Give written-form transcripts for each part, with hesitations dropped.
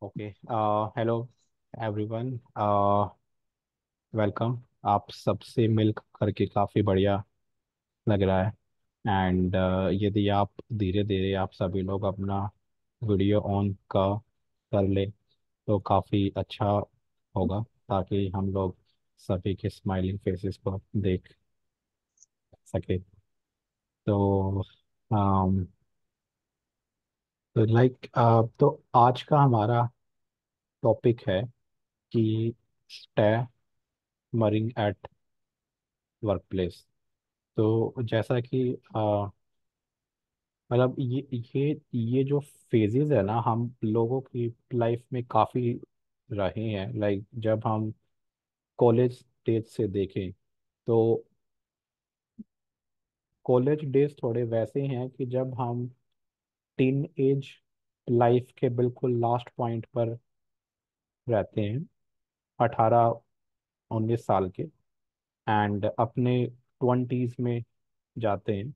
Okay. Hello everyone. Welcome. आप सबसे मिल करके काफ़ी बढ़िया लग रहा है। एंड यदि आप धीरे धीरे आप सभी लोग अपना वीडियो ऑन का कर ले तो काफ़ी अच्छा होगा, ताकि हम लोग सभी के स्माइलिंग फेसेस को देख सके। तो लाइक तो आज का हमारा टॉपिक है कि स्टैमरिंग एट वर्क प्लेस। तो जैसा कि मतलब ये जो फेजेस है ना, हम लोगों की लाइफ में काफ़ी रहे हैं। लाइक जब हम कॉलेज डेज से देखें तो कॉलेज डेज थोड़े वैसे हैं कि जब हम टीन एज लाइफ के बिल्कुल लास्ट पॉइंट पर रहते हैं, 18-19 साल के, एंड अपने ट्वेंटीज में जाते हैं।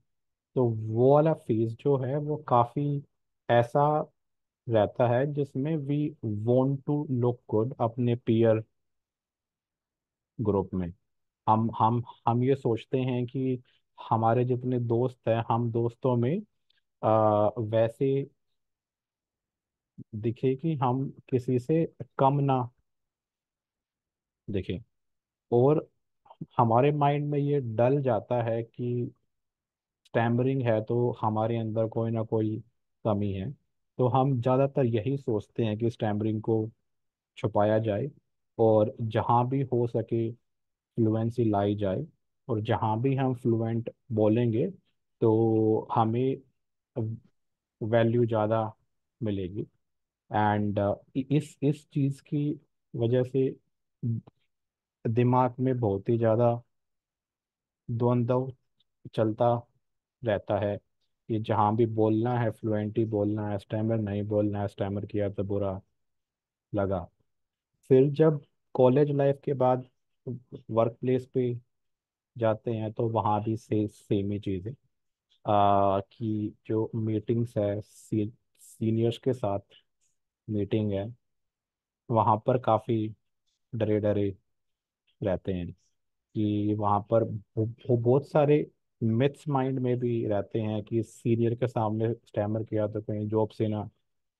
तो वो वाला फेज जो है वो काफ़ी ऐसा रहता है जिसमें we want to look good अपने पीयर ग्रुप में। हम ये सोचते हैं कि हमारे जितने दोस्त हैं, हम दोस्तों में वैसे दिखे कि हम किसी से कम ना दिखें। और हमारे माइंड में ये डल जाता है कि स्टैमरिंग है तो हमारे अंदर कोई ना कोई कमी है। तो हम ज़्यादातर यही सोचते हैं कि स्टैमरिंग को छुपाया जाए, और जहाँ भी हो सके फ्लुएंसी लाई जाए। और जहाँ भी हम फ्लुएंट बोलेंगे तो हमें वैल्यू ज़्यादा मिलेगी। एंड इस चीज़ की वजह से दिमाग में बहुत ही ज़्यादा द्वंद्व चलता रहता है कि जहाँ भी बोलना है फ्लुएंटली बोलना है, स्टैमर नहीं बोलना है, स्टैमर किया तो बुरा लगा। फिर जब कॉलेज लाइफ के बाद वर्क प्लेस पे जाते हैं तो वहाँ भी सेम ही चीज़ है। कि जो मीटिंग्स है, सीनियर्स के साथ मीटिंग है, वहाँ पर काफ़ी डरे डरे रहते हैं कि वहाँ पर बहुत सारे मिथ्स माइंड में भी रहते हैं कि सीनियर के सामने स्टैमर किया तो कहीं जॉब से ना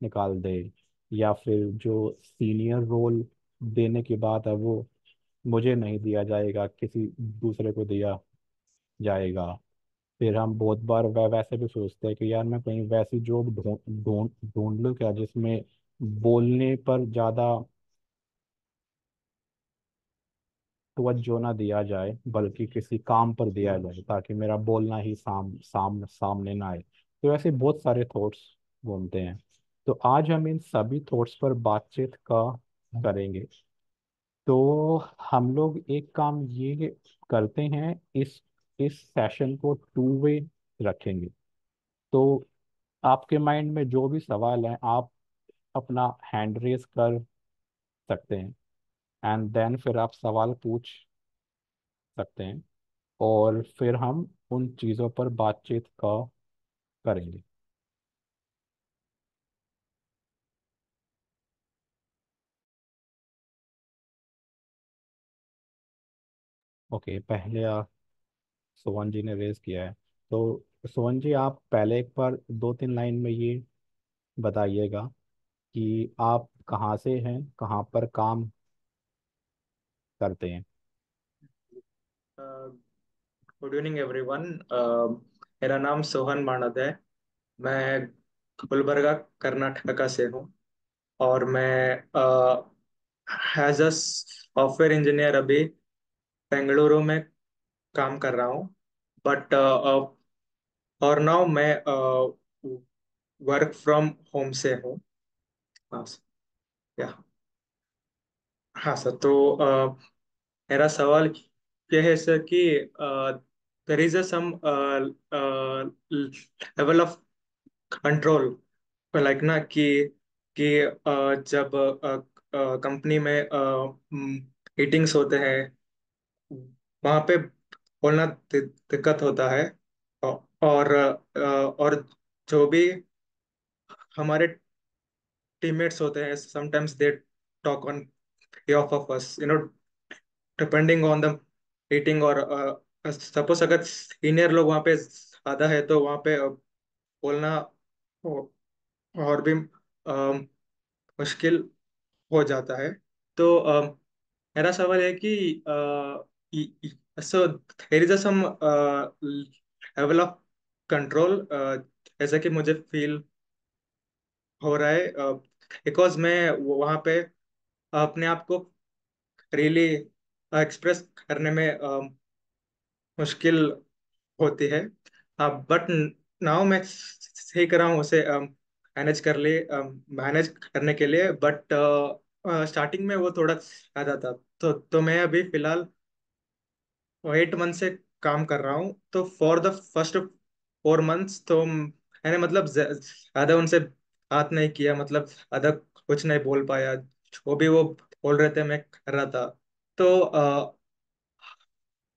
निकाल दे, या फिर जो सीनियर रोल देने की बात है वो मुझे नहीं दिया जाएगा, किसी दूसरे को दिया जाएगा। फिर हम बहुत बार वैसे भी सोचते हैं कि यार मैं कहीं वैसी जॉब ढूंढ ढूंढ ढूंढ लूँ क्या जिसमें बोलने पर ज़्यादा तवज्जो ना दिया जाए, बल्कि किसी काम पर दिया जाए, ताकि मेरा बोलना ही सामने ना आए। तो ऐसे बहुत सारे थॉट्स घूमते हैं। तो आज हम इन सभी थॉट्स पर बातचीत का करेंगे। तो हम लोग एक काम ये करते हैं, इस सेशन को टू वे रखेंगे। तो आपके माइंड में जो भी सवाल है आप अपना हैंड रेज कर सकते हैं, एंड देन फिर आप सवाल पूछ सकते हैं, और फिर हम उन चीज़ों पर बातचीत का करेंगे। ओके, पहले सोहन जी ने रेज किया है। तो सोहन जी, आप पहले एक बार 2-3 लाइन में ये बताइएगा कि आप कहाँ से हैं, कहाँ पर काम करते हैं। Good evening everyone. मेरा नाम सोहन मानद है। मैं गुलबर्गा कर्नाटका से हूँ। और मैं एज अ सॉफ्टवेयर इंजीनियर अभी बेंगलुरु में काम कर रहा हूँ। बट और नाउ मैं वर्क फ्रॉम होम से हूँ। हाँ सर। या हाँ सर। तो मेरा सवाल यह है सर कि there is a some level of control, like ना जब कंपनी में मीटिंग्स होते हैं, वहाँ पे बोलना दिक्कत होता है। और जो भी हमारे टीममेट्स होते हैं, sometimes they talk on behalf of us, depending on the meeting. और सपोज अगर सीनियर लोग वहाँ पे ज्यादा है तो वहाँ पे बोलना और भी मुश्किल हो जाता है। तो मेरा सवाल है कि so there is some level of control, जैसा कि मुझे फील हो रहा है, बिकॉज मैं वहाँ पे अपने आप को रियली एक्सप्रेस करने में मुश्किल होती है। बट नाउ मैं सीख रहा हूँ उसे मैनेज करने के लिए। बट स्टार्टिंग में वो थोड़ा ज्यादा था। तो मैं अभी फिलहाल 8 मंथ से काम कर रहा हूँ। तो फॉर द फर्स्ट 4 मंथ्स तो मैंने मतलब ज्यादा उनसे बात नहीं किया, मतलब ज्यादा कुछ नहीं बोल पाया। जो भी वो बोल रहे थे मैं कर रहा था। तो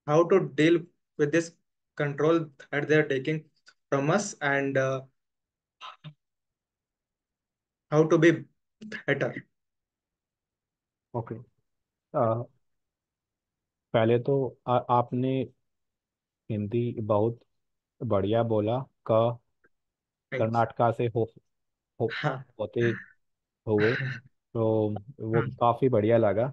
how to deal with this control that they're taking from us, and how to be better. Okay. पहले तो आपने हिंदी बहुत बढ़िया बोला। क Thanks. कर्नाटका से हो हाँ। होते हुए, तो वो हम्म, काफ़ी बढ़िया लगा।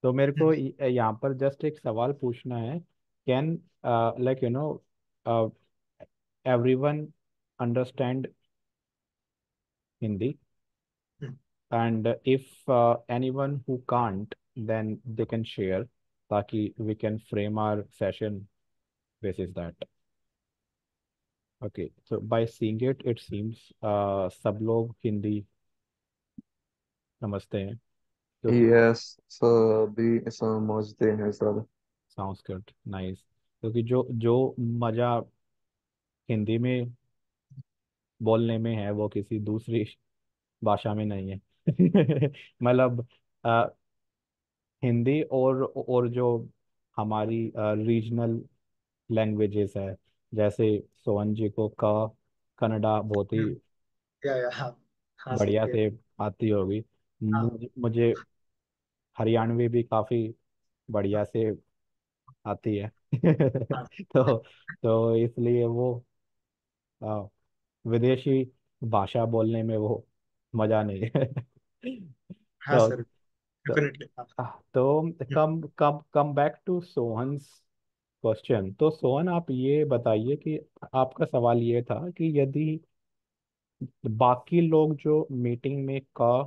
तो मेरे हम्म, को यहाँ पर जस्ट एक सवाल पूछना है। Can like everyone understand Hindi, hmm. And if anyone who can't then they can share, ताकि we can frame our session basis that. Okay, so by seeing it, it seems सब लोग हिंदी समझते हैं, क्योंकि यस, सभी समझते हैं सर। Sounds good, nice. क्योंकि जो जो मज़ा हिंदी में बोलने में है वो किसी दूसरी भाषा में नहीं है। मतलब अ, हिंदी और जो हमारी रीजनल लैंग्वेजेस है, जैसे सोहन जी को कन्नड़ा बहुत ही हम्म। या हाँ। हाँ सर, बढ़िया ये। से आती होगी। हाँ। मुझे हरियाणवी भी काफ़ी बढ़िया से आती है। हाँ। तो इसलिए वो अ, विदेशी भाषा बोलने में वो मजा नहीं है। हाँ तो सर, तो, डेफिनेटली हाँ। तो हम्म, कम कम come back to Sohan's question. तो सोहन, आप ये बताइए कि आपका सवाल ये था कि यदि बाकी लोग जो मीटिंग में का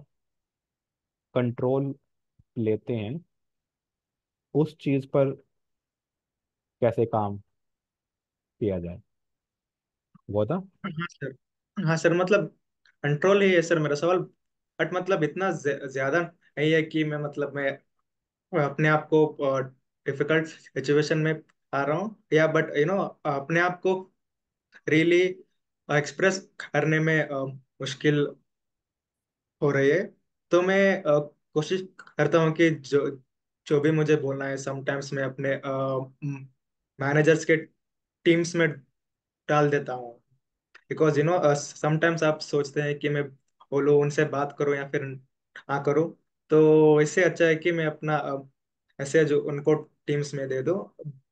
कंट्रोल लेते हैं, उस चीज पर कैसे काम किया जाए, वो था। हाँ सर। हाँ सर, मतलब कंट्रोल ही है सर मेरा सवाल। बट मतलब इतना ज्यादा नहीं है कि मैं अपने आप को डिफिकल्ट सिचुएशन में आ रहा हूँ, या बट अपने आप को रियली एक्सप्रेस करने में मुश्किल हो रही है। तो मैं कोशिश करता हूँ कि जो जो भी मुझे बोलना है, समटाइम्स मैं अपने मैनेजर्स के टीम्स में डाल देता हूँ। बिकॉज समटाइम्स आप सोचते हैं कि मैं बोलो, उनसे बात करो या फिर ना करो। तो इससे अच्छा है कि मैं अपना ऐसे जो उनको टीम्स में दे दो।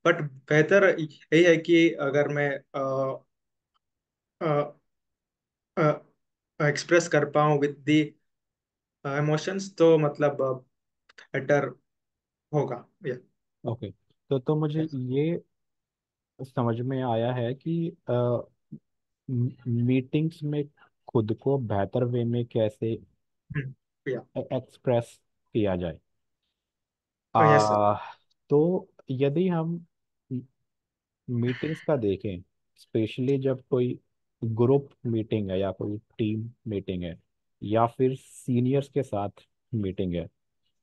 बट बेहतर यही है कि अगर मैं एक्सप्रेस कर पाऊँ विद दी इमोशंस, तो मतलब बेटर होगा। या। ओके। तो मुझे यस। ये समझ में आया है कि मीटिंग्स में खुद को बेहतर वे में कैसे या। एक्सप्रेस किया जाए। Yes sir. आ, तो यदि हम मीटिंग्स का देखें, स्पेशली जब कोई ग्रुप मीटिंग है या कोई टीम मीटिंग है या फिर सीनियर्स के साथ मीटिंग है,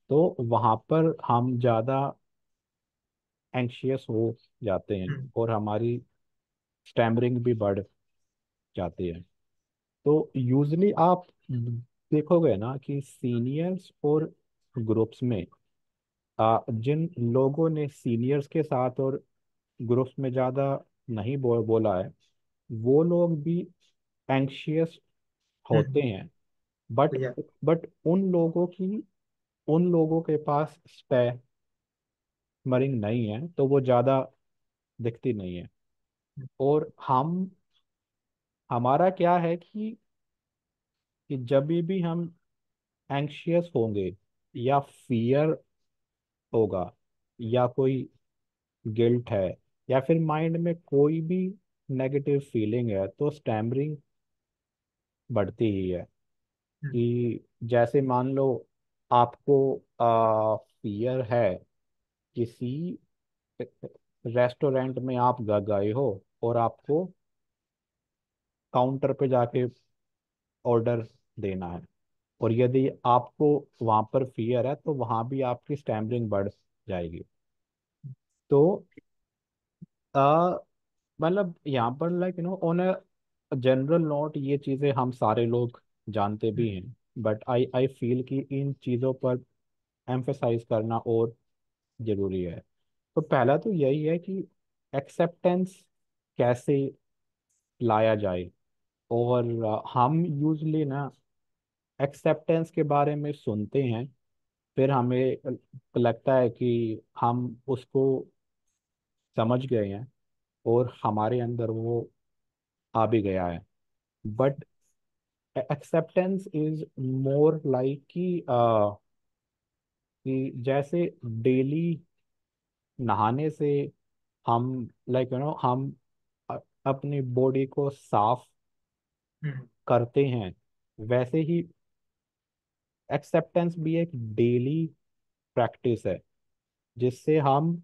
तो वहाँ पर हम ज़्यादा एंशियस हो जाते हैं और हमारी स्टैमरिंग भी बढ़ जाती है। तो यूजली आप देखोगे ना कि सीनियर्स और ग्रुप्स में जिन लोगों ने सीनियर्स के साथ और ग्रुप्स में ज़्यादा नहीं बोला है, वो लोग भी एंशियस होते हैं बट या बट उन लोगों के पास स्टैमरिंग नहीं है, तो वो ज़्यादा दिखती नहीं है। और हमारा क्या है कि जब भी हम एंग्शियस होंगे, या फियर होगा, या कोई गिल्ट है, या फिर माइंड में कोई भी नेगेटिव फीलिंग है, तो स्टैमरिंग बढ़ती ही है। कि जैसे मान लो आपको फियर है, किसी रेस्टोरेंट में आप गए हो, और आपको काउंटर पे जाके ऑर्डर देना है, और यदि आपको वहां पर फियर है, तो वहां भी आपकी स्टैम्पलिंग बढ़ जाएगी। तो आ, मतलब यहाँ पर like on a general note, ये चीज़ें हम सारे लोग जानते भी हैं, बट आई आई फील कि इन चीज़ों पर एम्फेसाइज करना और जरूरी है। तो पहला तो यही है कि एक्सेप्टेंस कैसे लाया जाए। और हम यूजली ना एक्सेप्टेंस के बारे में सुनते हैं, फिर हमें लगता है कि हम उसको समझ गए हैं, और हमारे अंदर वो आ भी गया है। But acceptance is more like कि जैसे डेली नहाने से हम हम अपनी बॉडी को साफ करते हैं, वैसे ही एक्सेप्टेंस भी एक डेली प्रैक्टिस है, जिससे हम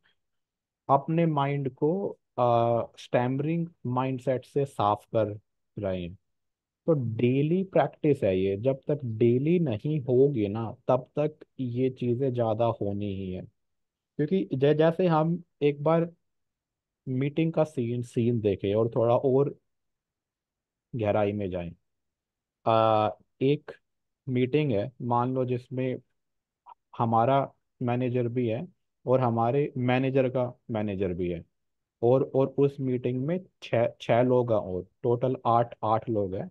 अपने माइंड को स्टैमरिंग माइंडसेट से साफ कर रहे हैं। तो डेली प्रैक्टिस है ये, जब तक डेली नहीं होगी ना, तब तक ये चीजें ज्यादा होनी ही है। क्योंकि जैसे हम एक बार मीटिंग का सीन सीन देखें, और थोड़ा और गहराई में जाएं। एक मीटिंग है, मान लो, जिसमें हमारा मैनेजर भी है, और हमारे मैनेजर का मैनेजर भी है, और उस मीटिंग में छः छः लोग हैं, और टोटल आठ आठ लोग हैं।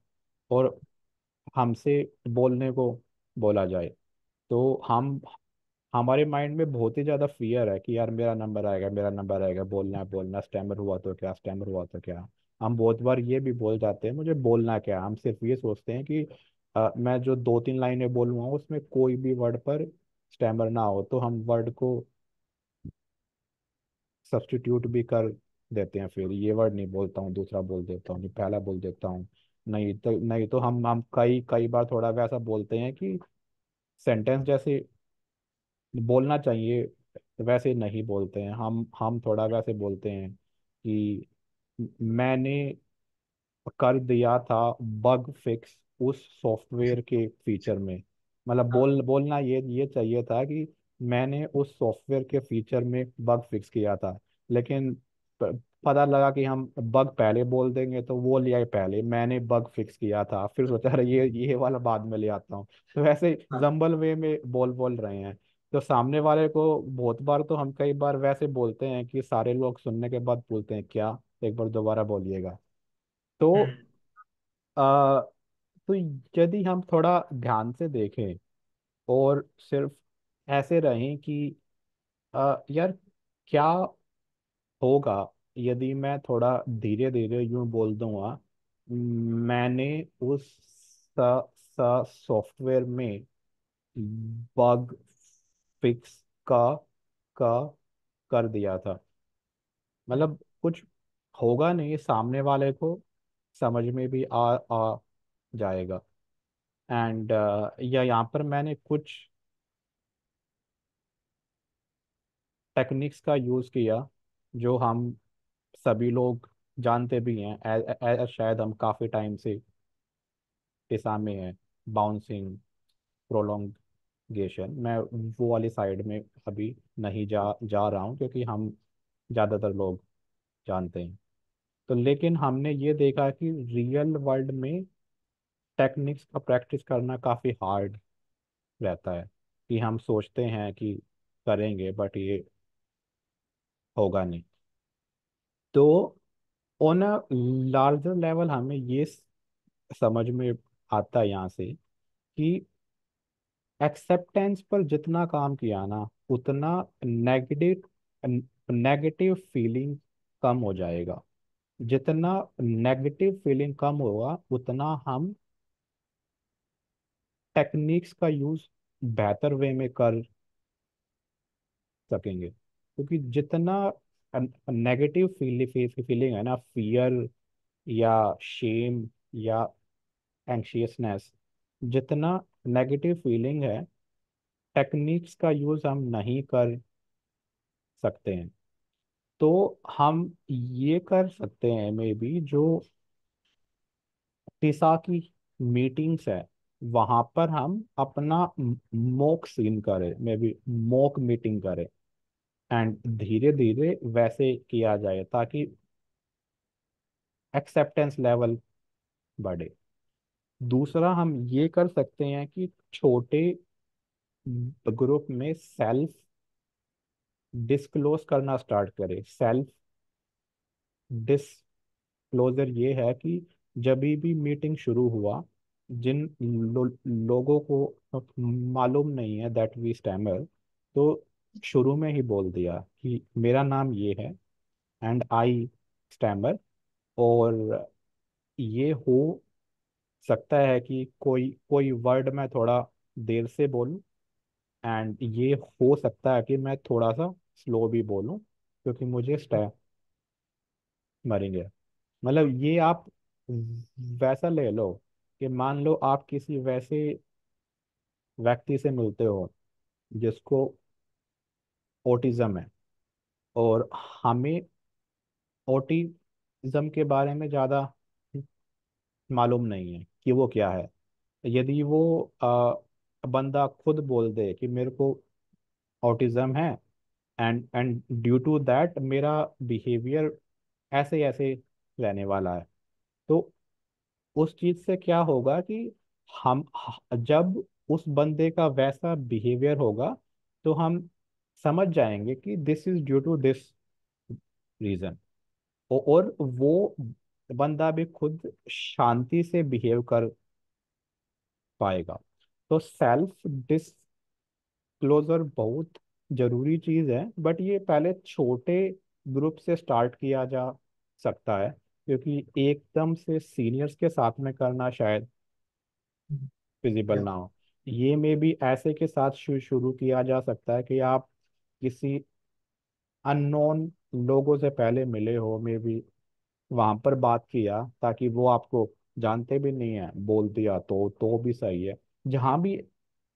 और हमसे बोलने को बोला जाए, तो हमारे माइंड में बहुत ही ज्यादा फियर है कि यार मेरा नंबर आएगा, मेरा नंबर आएगा, बोलना है बोलना, स्टैमर हुआ तो क्या, स्टैमर हुआ तो क्या। हम बहुत बार ये भी बोल जाते हैं मुझे बोलना क्या है। हम सिर्फ ये सोचते हैं कि मैं जो दो तीन लाइनें बोलूँगा उसमें कोई भी वर्ड पर स्टैमर ना हो, तो हम वर्ड को सब्स्टिट्यूट भी कर देते हैं। फिर ये वर्ड नहीं बोलता हूँ, दूसरा बोल देता हूँ, नहीं पहला बोल देता हूँ। नहीं तो हम कई कई बार थोड़ा वैसा बोलते हैं कि सेंटेंस जैसे बोलना चाहिए वैसे नहीं बोलते हैं। हम थोड़ा वैसे बोलते हैं कि मैंने कर दिया था बग फिक्स उस सॉफ्टवेयर के फीचर में। मतलब बोलना ये चाहिए था कि मैंने उस सॉफ्टवेयर के फीचर में बग फिक्स किया था। लेकिन पता लगा कि हम बग पहले बोल देंगे, तो वो लिया पहले, मैंने बग फिक्स किया था, फिर सोचा अरे ये वाला बाद में ले आता हूँ। तो वैसे जंबल वे में बोल बोल रहे हैं। तो सामने वाले को बहुत बार, तो हम कई बार वैसे बोलते हैं कि सारे लोग सुनने के बाद बोलते हैं क्या, एक बार दोबारा बोलिएगा। तो आ, तो यदि हम थोड़ा ध्यान से देखें, और सिर्फ ऐसे रहें कि यार क्या होगा यदि मैं थोड़ा धीरे धीरे यूं बोल दूंगा, मैंने उस सॉफ्टवेयर में बग फिक्स का कर दिया था। मतलब कुछ होगा नहीं, सामने वाले को समझ में भी आ जाएगा। एंड या यहाँ पर मैंने कुछ टेक्निक्स का यूज़ किया, जो हम सभी लोग जानते भी हैं, शायद हम काफ़ी टाइम से पेशा में हैं। बाउंसिंग, प्रोलोंगेशन, मैं वो वाली साइड में अभी नहीं जा जा रहा हूँ, क्योंकि हम ज़्यादातर लोग जानते हैं। तो लेकिन हमने ये देखा कि रियल वर्ल्ड में टेक्निक्स का प्रैक्टिस करना काफ़ी हार्ड रहता है। कि हम सोचते हैं कि करेंगे, बट ये होगा नहीं। तो ऑन अ लार्जर लेवल हमें ये समझ में आता है यहाँ से कि एक्सेप्टेंस पर जितना काम किया ना, उतना नेगेटिव नेगेटिव फीलिंग कम हो जाएगा। जितना नेगेटिव फीलिंग कम होगा, उतना हम टेक्निक्स का यूज बेहतर वे में कर सकेंगे। क्योंकि जितना नेगेटिव फीलिंग है ना, फियर या शेम या एंशियसनेस, जितना नेगेटिव फीलिंग है, टेक्निक्स का यूज हम नहीं कर सकते हैं। तो हम ये कर सकते हैं, मे बी जो टीसा की मीटिंग्स है, वहां पर हम अपना मॉक सीन करें, मे बी मॉक मीटिंग करें, एंड धीरे धीरे वैसे किया जाए ताकि एक्सेप्टेंस लेवल बढ़े। दूसरा हम ये कर सकते हैं कि छोटे ग्रुप में सेल्फ डिस्क्लोज करना स्टार्ट करें। सेल्फ डिस्क्लोजर ये है कि जब भी मीटिंग शुरू हुआ, जिन लोगों को मालूम नहीं है दैट वी स्टैमर, तो शुरू में ही बोल दिया कि मेरा नाम ये है एंड आई स्टैमर, और ये हो सकता है कि कोई कोई वर्ड मैं थोड़ा देर से बोलूं, एंड ये हो सकता है कि मैं थोड़ा सा स्लो भी बोलूं, क्योंकि मुझे मरेंगे। मतलब ये आप वैसा ले लो कि मान लो आप किसी वैसे व्यक्ति से मिलते हो जिसको ओटिज्म है, और हमें ओटिज्म के बारे में ज़्यादा मालूम नहीं है कि वो क्या है। यदि वो बंदा खुद बोल दे कि मेरे को ऑटिज्म है, एंड ड्यू टू दैट मेरा बिहेवियर ऐसे ऐसे रहने वाला है, तो उस चीज से क्या होगा कि हम जब उस बंदे का वैसा बिहेवियर होगा, तो हम समझ जाएंगे कि this is due to this reason, और वो बंदा भी खुद शांति से बिहेव कर पाएगा। तो सेल्फ डिस्क्लोजर बहुत जरूरी चीज है, बट ये पहले छोटे ग्रुप से स्टार्ट किया जा सकता है, क्योंकि एकदम से सीनियर्स के साथ में करना शायद फिजिबल या ना हो। ये में भी ऐसे के साथ शुरू किया जा सकता है कि आप किसी अननोन लोगों से पहले मिले हो, में भी वहां पर बात किया, ताकि वो आपको जानते भी नहीं है, बोल दिया तो भी सही है, जहां भी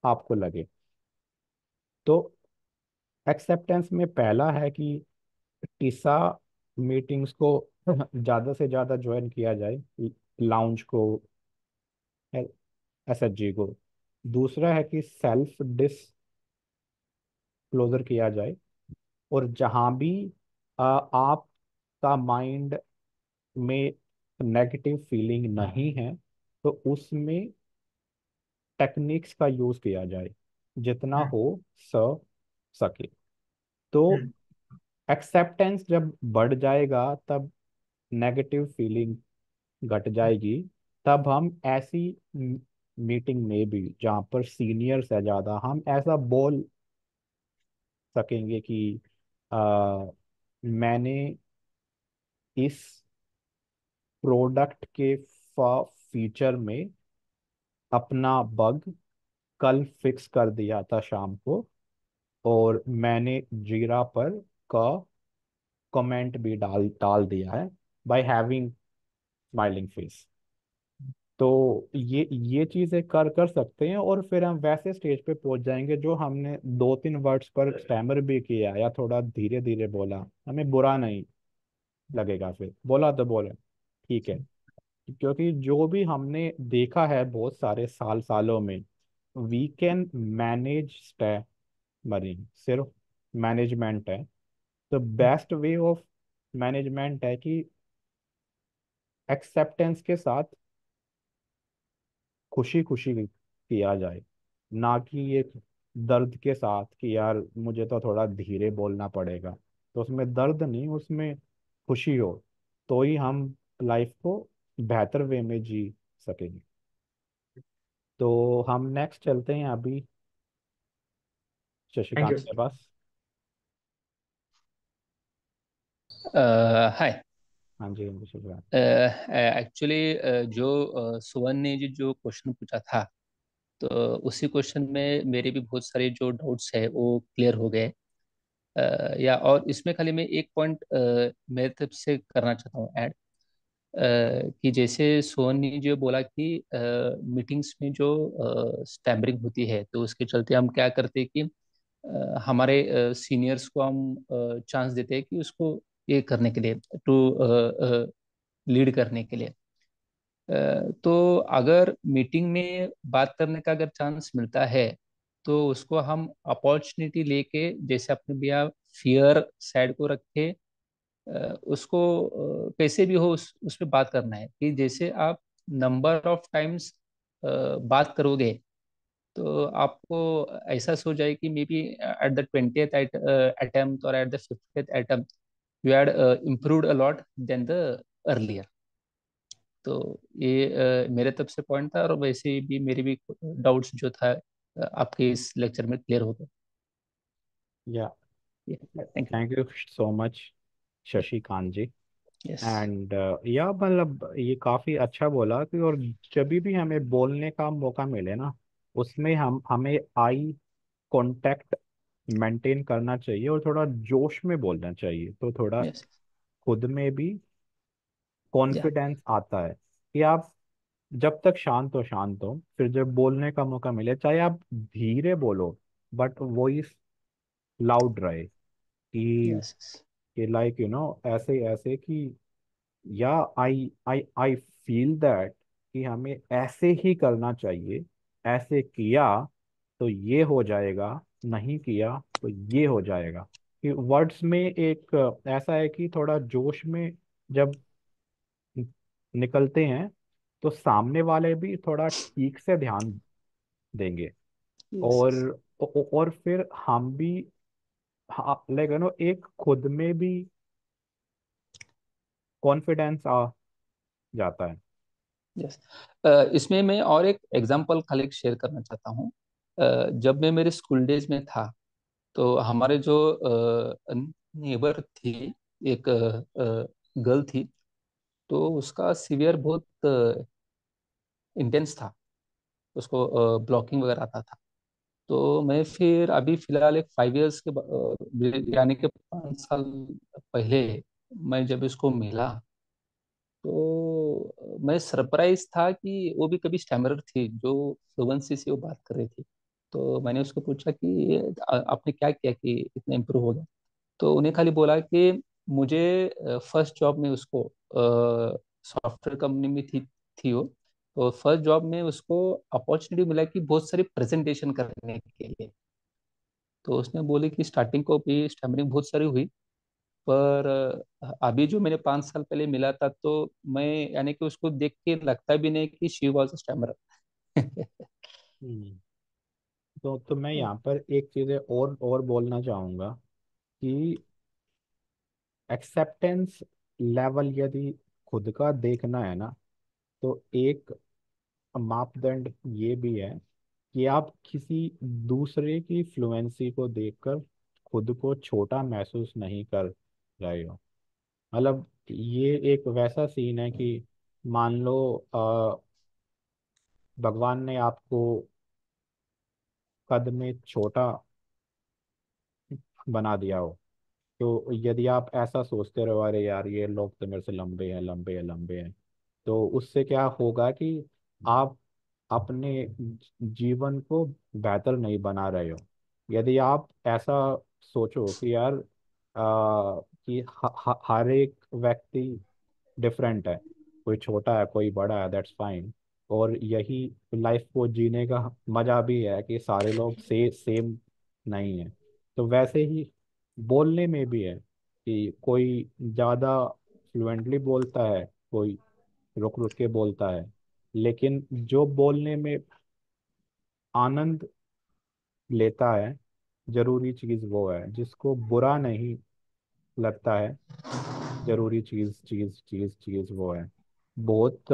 आपको लगे। तो एक्सेप्टेंस में पहला है कि टीसा मीटिंग्स को ज्यादा से ज्यादा ज्वाइन किया जाए, लाउंज को, एसएचजी को। दूसरा है कि सेल्फ डिस्क्लोजर किया जाए, और जहां भी आपका माइंड में नेगेटिव फीलिंग नहीं है, तो उसमें टेक्निक्स का यूज किया जाए जितना हम्म, हो स सके। तो हम्म, एक्सेप्टेंस जब बढ़ जाएगा, तब नेगेटिव फीलिंग घट जाएगी। तब हम ऐसी मीटिंग में भी जहाँ पर सीनियर्स है ज़्यादा, हम ऐसा बोल सकेंगे कि आ, मैंने इस प्रोडक्ट के फीचर में अपना बग कल फिक्स कर दिया था शाम को, और मैंने जीरा पर का कमेंट भी डाल डाल दिया है बाय हैविंग स्माइलिंग फेस। तो ये चीजें कर कर सकते हैं, और फिर हम वैसे स्टेज पे पहुंच जाएंगे जो हमने दो तीन वर्ड्स पर स्टैमर भी किया या थोड़ा धीरे धीरे बोला, हमें बुरा नहीं लगेगा, फिर बोला तो बोले ठीक है। क्योंकि जो भी हमने देखा है बहुत सारे सालों में, वी कैन मैनेज स्टैमरिंग, सिर्फ मैनेजमेंट है। तो बेस्ट वे ऑफ मैनेजमेंट है कि एक्सेप्टेंस के साथ खुशी खुशी किया जाए, ना कि एक दर्द के साथ कि यार मुझे तो थोड़ा धीरे बोलना पड़ेगा। तो उसमें दर्द नहीं, उसमें खुशी हो, तो ही हम लाइफ को बेहतर वे में जी सकेंगे। तो हम नेक्स्ट चलते हैं अभी थैंक शशिकांत यू के सर। पास। हाय। हाँ जी, हाँ जी, शशिकांत। एक्चुअली जो सुवन ने जो क्वेश्चन पूछा था, तो उसी क्वेश्चन में मेरे भी बहुत सारे जो डाउट्स है वो क्लियर हो गए। या और इसमें खाली मैं एक पॉइंट मेरे तरफ से करना चाहता हूँ ऐड, कि जैसे सुवन ने जो बोला कि मीटिंग्स में जो स्टैमरिंग होती है, तो उसके चलते हम क्या करते हैं कि हमारे सीनियर्स को हम चांस देते हैं कि उसको ये करने के लिए, टू लीड करने के लिए। तो अगर मीटिंग में बात करने का अगर चांस मिलता है, तो उसको हम अपॉर्चुनिटी लेके, जैसे अपने भैया फियर साइड को रखे, उसको कैसे भी हो उस पे बात करना है। कि जैसे आप नंबर ऑफ टाइम्स बात करोगे, तो आपको ऐसा सो जाए कि may be at the 20th attempt or at the 50th attempt you had improved a lot than the earlier। तो ये मेरे तरफ से पॉइंट था, और वैसे भी मेरे भी डाउट्स जो था आपके इस लेक्चर में क्लियर हो या गए। Thank you. Thank you so much Shashikant ji. Yes. And या मतलब ये काफी अच्छा बोला कि और जब भी हमें बोलने का मौका मिले ना, उसमें हम हमें आई कांटेक्ट मेंटेन करना चाहिए और थोड़ा जोश में बोलना चाहिए, तो थोड़ा यस। खुद में भी या। कॉन्फिडेंस आता है कि आप जब तक शांत हो, फिर जब बोलने का मौका मिले, चाहे आप धीरे बोलो बट वॉइस लाउड रहे, कि यस। लाइक ऐसे ऐसे कि या आई आई आई फील दैट कि हमें ऐसे ही करना चाहिए, ऐसे किया तो ये हो जाएगा, नहीं किया तो ये हो जाएगा। कि वर्ड्स में एक ऐसा है कि थोड़ा जोश में जब निकलते हैं तो सामने वाले भी थोड़ा ठीक से ध्यान देंगे। यस। और और फिर हम भी लाइक एक खुद में भी कॉन्फिडेंस आ जाता है। यस। इसमें मैं और एक एग्जांपल खाली शेयर करना चाहता हूँ। जब मैं मेरे स्कूल डेज में था, तो हमारे जो नेबर थी, एक गर्ल थी, तो उसका सीवियर बहुत इंटेंस था। उसको ब्लॉकिंग वगैरह आता था। तो मैं फिर अभी फिलहाल एक 5 इयर्स के यानी कि 5 साल पहले मैं जब इसको मिला, तो मैं सरप्राइज था कि वो भी कभी स्टैमरर थी, जो फ्लुएंसी से वो बात कर रही थी। तो मैंने उसको पूछा कि आपने क्या किया कि इतना इम्प्रूव हो गया। तो उन्हें खाली बोला कि मुझे फर्स्ट जॉब में उसको सॉफ्टवेयर कंपनी में थी वो। तो फर्स्ट जॉब में उसको अपॉर्चुनिटी मिला कि बहुत सारी प्रेजेंटेशन करने के लिए। तो उसने बोली कि स्टार्टिंग को भी स्टैमरिंग बहुत सारी हुई, पर अभी जो मैंने 5 साल पहले मिला था, तो मैं यानी कि उसको देख के लगता भी नहीं कि शी वॉज स्टैमरर। हम्म। तो मैं यहाँ पर एक चीज़ और बोलना चाहूँगा कि एक्सेप्टेंस लेवल यदि खुद का देखना है ना, तो एक मापदंड ये भी है कि आप किसी दूसरे की फ्लुएंसी को देखकर खुद को छोटा महसूस नहीं कर रहे हो। मतलब ये एक वैसा सीन है कि मान लो भगवान ने आपको कद में छोटा बना दिया हो, तो यदि आप ऐसा सोचते रहो, अरे यार ये लोग तो मेरे से लंबे हैं, लंबे हैं, लंबे हैं, तो उससे क्या होगा कि आप अपने जीवन को बेहतर नहीं बना रहे हो। यदि आप ऐसा सोचो कि यार कि हर एक व्यक्ति डिफरेंट है, कोई छोटा है, कोई बड़ा है, दैट्स फाइन। और यही लाइफ को जीने का मजा भी है कि सारे लोग सेम नहीं है। तो वैसे ही बोलने में भी है कि कोई ज़्यादा फ्लुएंटली बोलता है, कोई रुक रुक के बोलता है, लेकिन जो बोलने में आनंद लेता है, जरूरी चीज़ वो है। जिसको बुरा नहीं लगता है, जरूरी चीज़ चीज़ चीज़ चीज़ वो है। बहुत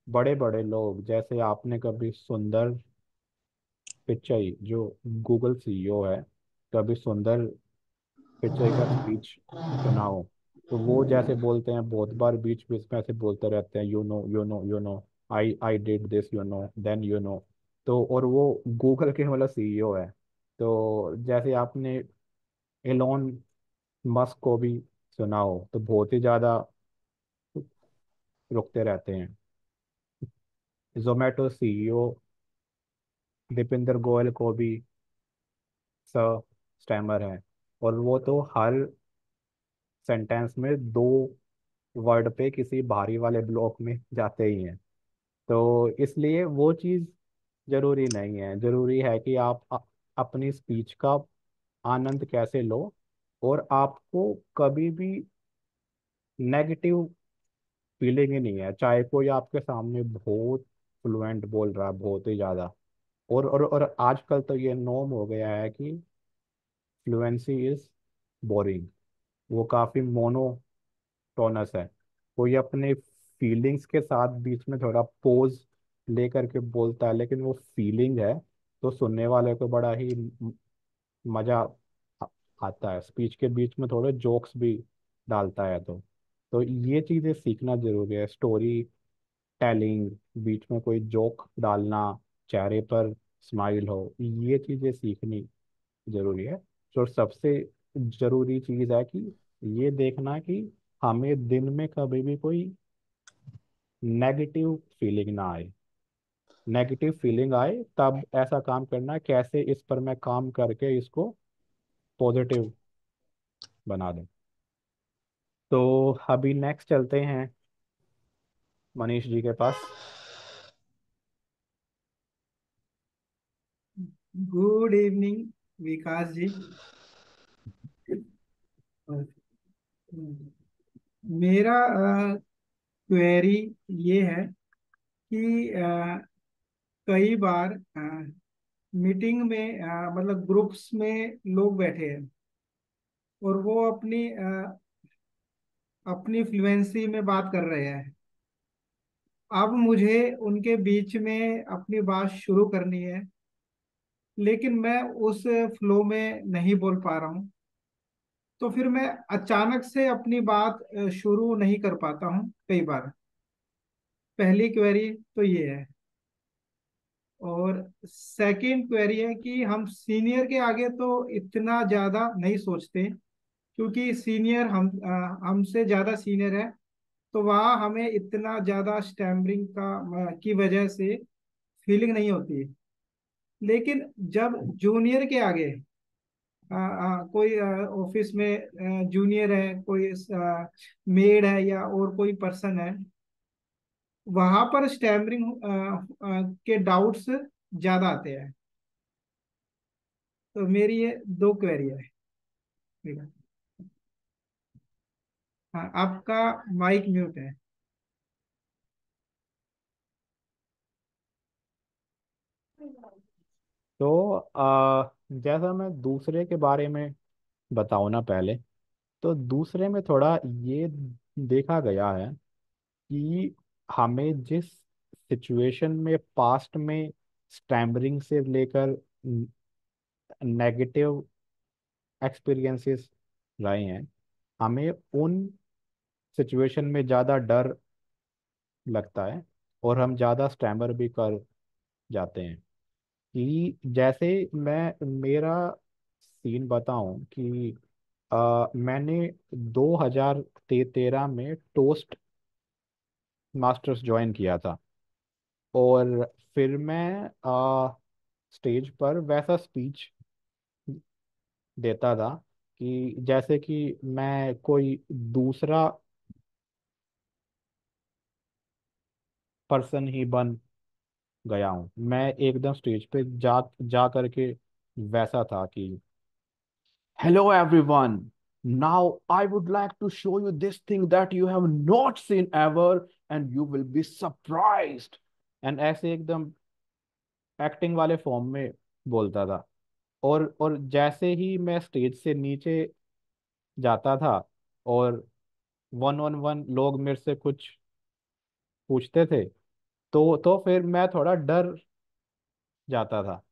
बड़े बड़े लोग, जैसे आपने कभी सुंदर पिचाई जो गूगल सीईओ है, कभी सुंदर पिचाई का स्पीच सुना हो, तो वो जैसे बोलते हैं बहुत बार बीच बीच में ऐसे बोलते रहते हैं, you know, I did this, then तो और वो गूगल के मतलब सीईओ है। तो जैसे आपने एलोन मस्क को भी सुना हो, तो बहुत ही ज्यादा रुकते रहते हैं। जोमेटो सीईओ दीपिंदर गोयल को भी स स्टैमर है, और वो तो हर सेंटेंस में दो वर्ड पे किसी भारी वाले ब्लॉक में जाते ही हैं। तो इसलिए वो चीज़ जरूरी नहीं है। जरूरी है कि आप अपनी स्पीच का आनंद कैसे लो, और आपको कभी भी नेगेटिव फीलिंग ही नहीं है, चाहे कोई आपके सामने बहुत फ्लुएंट बोल रहा है, बहुत ही ज़्यादा। और आजकल तो ये नॉर्म हो गया है कि फ्लुएंसी इज बोरिंग, वो काफ़ी टोनस है। कोई अपने फीलिंग्स के साथ बीच में थोड़ा पोज लेकर के बोलता है, लेकिन वो फीलिंग है, तो सुनने वाले को बड़ा ही मजा आ- आता है। स्पीच के बीच में थोड़े जोक्स भी डालता है, तो ये चीजें सीखना जरूरी है। स्टोरी टेलिंग, बीच में कोई जोक डालना, चेहरे पर स्माइल हो, ये चीजें सीखनी जरूरी है। तो सबसे जरूरी चीज है कि ये देखना कि हमें दिन में कभी भी कोई नेगेटिव फीलिंग ना आए। नेगेटिव फीलिंग आए तब ऐसा काम करना, कैसे इस पर मैं काम करके इसको पॉजिटिव बना दूं। तो अभी नेक्स्ट चलते हैं मनीष जी के पास। गुड इवनिंग विकास जी। मेरा क्वेरी ये है कि कई बार मीटिंग में मतलब ग्रुप्स में लोग बैठे हैं और वो अपनी फ्लुएंसी में बात कर रहे हैं। अब मुझे उनके बीच में अपनी बात शुरू करनी है, लेकिन मैं उस फ्लो में नहीं बोल पा रहा हूँ। तो फिर मैं अचानक से अपनी बात शुरू नहीं कर पाता हूँ कई बार। पहली क्वेरी तो ये है। और सेकंड क्वेरी है कि हम सीनियर के आगे तो इतना ज्यादा नहीं सोचते, क्योंकि सीनियर हमसे ज्यादा सीनियर है, तो वहाँ हमें इतना ज्यादा स्टैमरिंग की वजह से फीलिंग नहीं होती है। लेकिन जब जूनियर के आगे कोई ऑफिस में जूनियर है, कोई मेड है या और कोई पर्सन है, वहां पर स्टैमरिंग के डाउट्स ज्यादा आते हैं। तो मेरी ये दो क्वेरी है। ठीक है। हाँ, आपका माइक म्यूट है। तो जैसा मैं दूसरे के बारे में बताऊँ ना पहले, तो दूसरे में थोड़ा ये देखा गया है कि हमें जिस सिचुएशन में पास्ट में स्टैमरिंग से लेकर नेगेटिव एक्सपीरियंसेस रहे हैं, हमें उन सिचुएशन में ज़्यादा डर लगता है, और हम ज़्यादा स्टैमर भी कर जाते हैं। कि जैसे मैं मेरा सीन बताऊं कि मैंने 2013 में टोस्ट मास्टर्स ज्वाइन किया था, और फिर मैं स्टेज पर वैसा स्पीच देता था कि जैसे कि मैं कोई दूसरा पर्सन ही बन गया हूँ। मैं एकदम स्टेज पे जा जा करके वैसा था कि hello everyone, now I would like to show you this thing that you have not seen ever and you will be surprised, and ऐसे एकदम एक्टिंग वाले फॉर्म में बोलता था। और जैसे ही मैं स्टेज से नीचे जाता था, और वन ऑन वन लोग मेरे से कुछ पूछते थे, तो फिर मैं थोड़ा डर जाता था।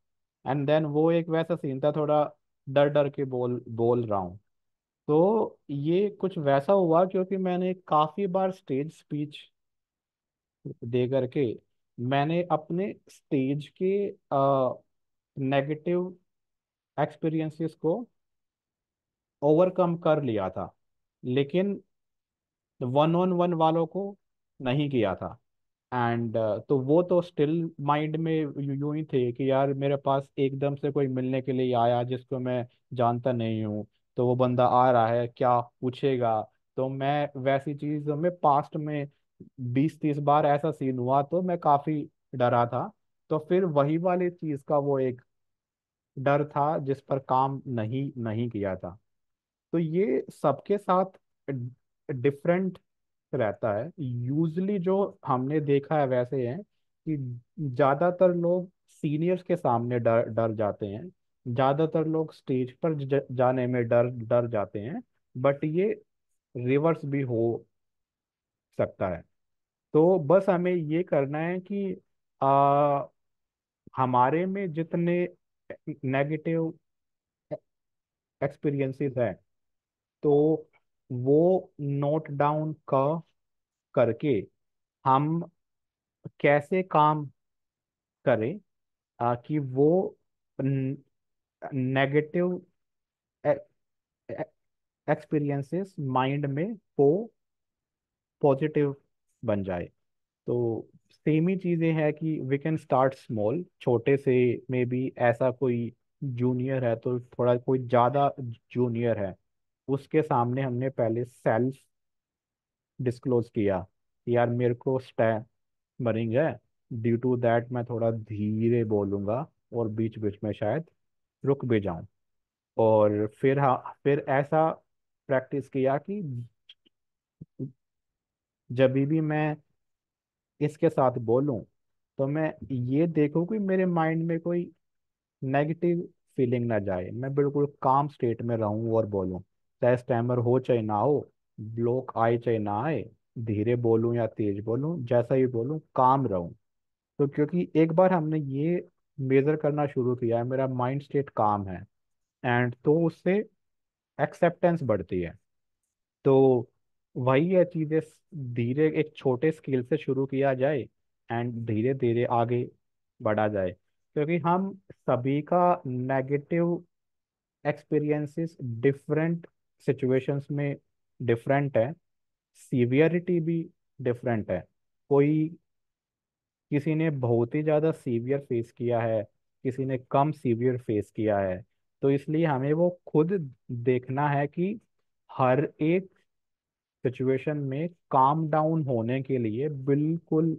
एंड देन वो एक वैसा सीन था, थोड़ा डर डर के बोल बोल रहा हूँ। तो ये कुछ वैसा हुआ क्योंकि मैंने काफी बार स्टेज स्पीच दे करके मैंने अपने स्टेज के नेगेटिव एक्सपीरियंसेस को ओवरकम कर लिया था, लेकिन वन ऑन वन वालों को नहीं किया था। एंड तो वो तो स्टिल माइंड में यूं ही थे कि यार मेरे पास एकदम से कोई मिलने के लिए आया जिसको मैं जानता नहीं हूँ, तो वो बंदा आ रहा है क्या पूछेगा। तो मैं वैसी चीजों में पास्ट में 20-30 बार ऐसा सीन हुआ, तो मैं काफी डरा था। तो फिर वही वाली चीज का वो एक डर था जिस पर काम नहीं नहीं किया था। तो ये सबके साथ डिफरेंट रहता है। यूजली जो हमने देखा है वैसे है कि ज्यादातर लोग सीनियर्स के सामने डर डर जाते हैं, ज्यादातर लोग स्टेज पर जाने में डर डर जाते हैं। बट ये रिवर्स भी हो सकता है। तो बस हमें ये करना है कि आ, हमारे में जितने नेगेटिव एक्सपीरियंसेस है, तो वो नोट डाउन करके हम कैसे काम करें कि वो नेगेटिव एक्सपीरियंसेस माइंड में वो पॉजिटिव बन जाए। तो सेम ही चीजें हैं कि वी कैन स्टार्ट स्मॉल, छोटे से। मे बी ऐसा कोई जूनियर है तो थोड़ा कोई ज्यादा जूनियर है, उसके सामने हमने पहले सेल्फ डिस्क्लोज किया कि यार मेरे को स्टैमरिंग है, ड्यू टू दैट मैं थोड़ा धीरे बोलूंगा और बीच बीच में शायद रुक भी जाऊं। और फिर ऐसा प्रैक्टिस किया कि जब भी मैं इसके साथ बोलूं तो मैं ये देखूं कि मेरे माइंड में कोई नेगेटिव फीलिंग ना जाए, मैं बिल्कुल काम स्टेट में रहूं और बोलूं। चाहे स्टैमर हो चाहे ना हो, ब्लॉक आए चाहे ना आए, धीरे बोलूं या तेज बोलूं, जैसा ही बोलूं काम रहूं। तो क्योंकि एक बार हमने ये मेजर करना शुरू किया है, मेरा माइंड स्टेट काम है, एंड तो उससे एक्सेप्टेंस बढ़ती है। तो वही है चीजें, धीरे एक छोटे स्केल से शुरू किया जाए एंड धीरे धीरे आगे बढ़ा जाए। क्योंकि हम सभी का नेगेटिव एक्सपीरियंसेस डिफरेंट सिचुएशंस में डिफरेंट है, सीवियरिटी भी डिफरेंट है। कोई किसी ने बहुत ही ज़्यादा सीवियर फेस किया है, किसी ने कम सीवियर फेस किया है। तो इसलिए हमें वो खुद देखना है कि हर एक सिचुएशन में काम डाउन होने के लिए, बिल्कुल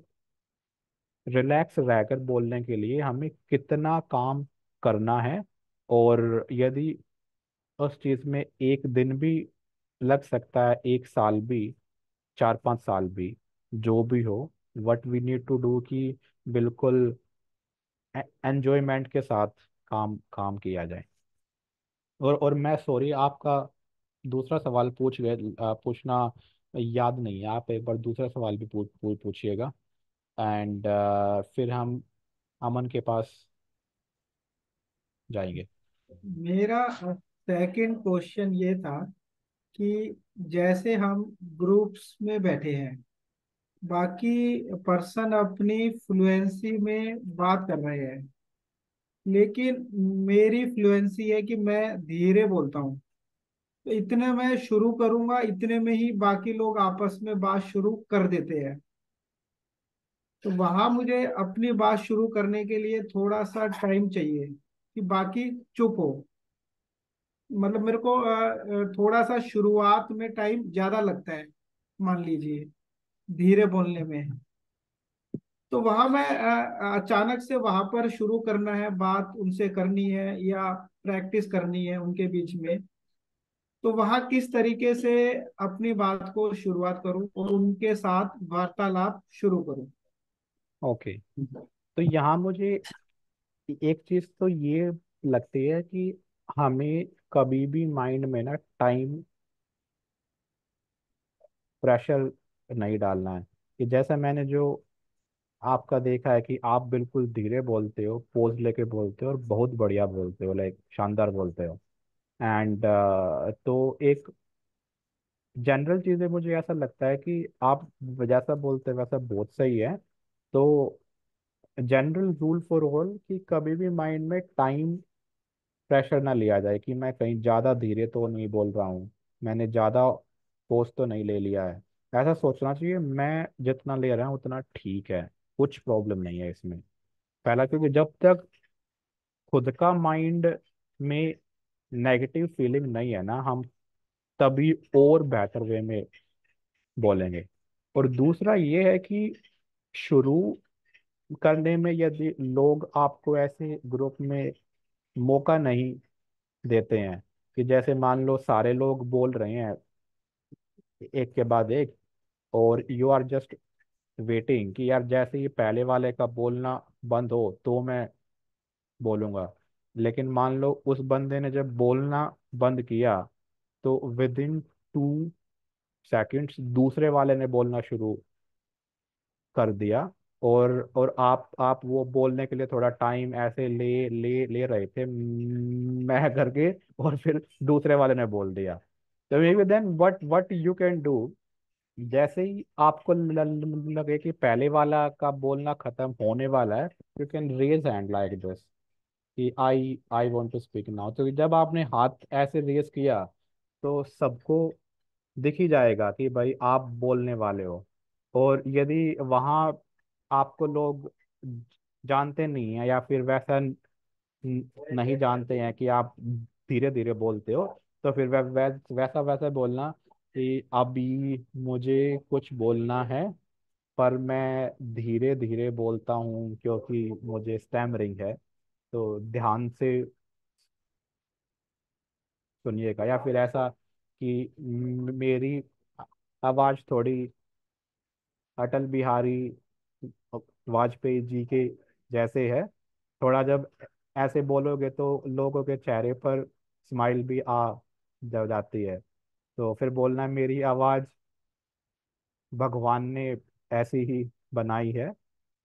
रिलैक्स रहकर बोलने के लिए हमें कितना काम करना है। और यदि उस चीज में एक दिन भी लग सकता है, एक साल भी, 4-5 साल भी, जो भी हो, what we need to do कि बिल्कुल एंजॉयमेंट के साथ काम काम किया जाए। और मैं सॉरी, आपका दूसरा सवाल पूछना याद नहीं है। आप एक बार दूसरा सवाल भी पूछिएगा। एंड फिर हम अमन के पास जाएंगे। मेरा सेकंड क्वेश्चन ये था कि जैसे हम ग्रुप्स में बैठे हैं, बाकी पर्सन अपनी फ्लुएंसी में बात कर रहे हैं, लेकिन मेरी फ्लुएंसी है कि मैं धीरे बोलता हूँ। तो इतने मैं शुरू करूंगा, इतने में ही बाकी लोग आपस में बात शुरू कर देते हैं। तो वहां मुझे अपनी बात शुरू करने के लिए थोड़ा सा टाइम चाहिए कि बाकी चुप हो। मतलब मेरे को थोड़ा सा शुरुआत में टाइम ज्यादा लगता है, मान लीजिए, धीरे बोलने में। तो वहां मैं अचानक से वहां पर शुरू करना है, बात उनसे करनी है या प्रैक्टिस करनी है उनके बीच में। तो वहां किस तरीके से अपनी बात को शुरुआत करूं और उनके साथ वार्तालाप शुरू करूं। ओके। तो यहाँ मुझे एक चीज तो ये लगती है कि हमें कभी भी माइंड में ना टाइम प्रेशर नहीं डालना है। कि जैसा मैंने जो आपका देखा है कि आप बिल्कुल धीरे बोलते हो, पोज लेके बोलते हो, और बहुत बढ़िया बोलते हो, लाइक शानदार बोलते हो। एंड तो एक जनरल चीज़ें मुझे ऐसा लगता है कि आप जैसा बोलते हैं वैसा बहुत सही है। तो जनरल रूल फॉर ऑल कि कभी भी माइंड में टाइम प्रेशर ना लिया जाए कि मैं कहीं ज़्यादा धीरे तो नहीं बोल रहा हूँ, मैंने ज़्यादा पोज तो नहीं ले लिया है। ऐसा सोचना चाहिए मैं जितना ले रहा हूँ उतना ठीक है, कुछ प्रॉब्लम नहीं है इसमें। पहला, क्योंकि जब तक खुद का माइंड में नेगेटिव फीलिंग नहीं है ना, हम तभी और बेहतर वे में बोलेंगे। और दूसरा ये है कि शुरू करने में यदि लोग आपको ऐसे ग्रुप में मौका नहीं देते हैं, कि जैसे मान लो सारे लोग बोल रहे हैं एक के बाद एक, और यू आर जस्ट वेटिंग कि यार जैसे ही पहले वाले का बोलना बंद हो तो मैं बोलूंगा। लेकिन मान लो उस बंदे ने जब बोलना बंद किया, तो विद इन 2 सेकंड्स दूसरे वाले ने बोलना शुरू कर दिया। और आप वो बोलने के लिए थोड़ा टाइम ऐसे ले ले ले रहे थे, मैं करके, और फिर दूसरे वाले ने बोल दिया। तो maybe then what you can do, जैसे ही आपको लगे कि पहले वाला का बोलना खत्म होने वाला है, you can raise hand like this कि I want to speak now. तो जब आपने हाथ ऐसे रेज किया, तो सबको दिख ही जाएगा कि भाई आप बोलने वाले हो। और यदि वहाँ आपको लोग जानते नहीं है, या फिर वैसा नहीं जानते हैं कि आप धीरे धीरे बोलते हो, तो फिर वैसा वैसा बोलना कि अभी मुझे कुछ बोलना है, पर मैं धीरे धीरे बोलता हूँ क्योंकि मुझे स्टैमरिंग है, तो ध्यान से सुनिएगा। या फिर ऐसा कि मेरी आवाज़ थोड़ी अटल बिहारी वाजपेयी जी के जैसे है, थोड़ा जब ऐसे बोलोगे तो लोगों के चेहरे पर स्माइल भी आ जाती है। तो फिर बोलना मेरी आवाज़ भगवान ने ऐसी ही बनाई है,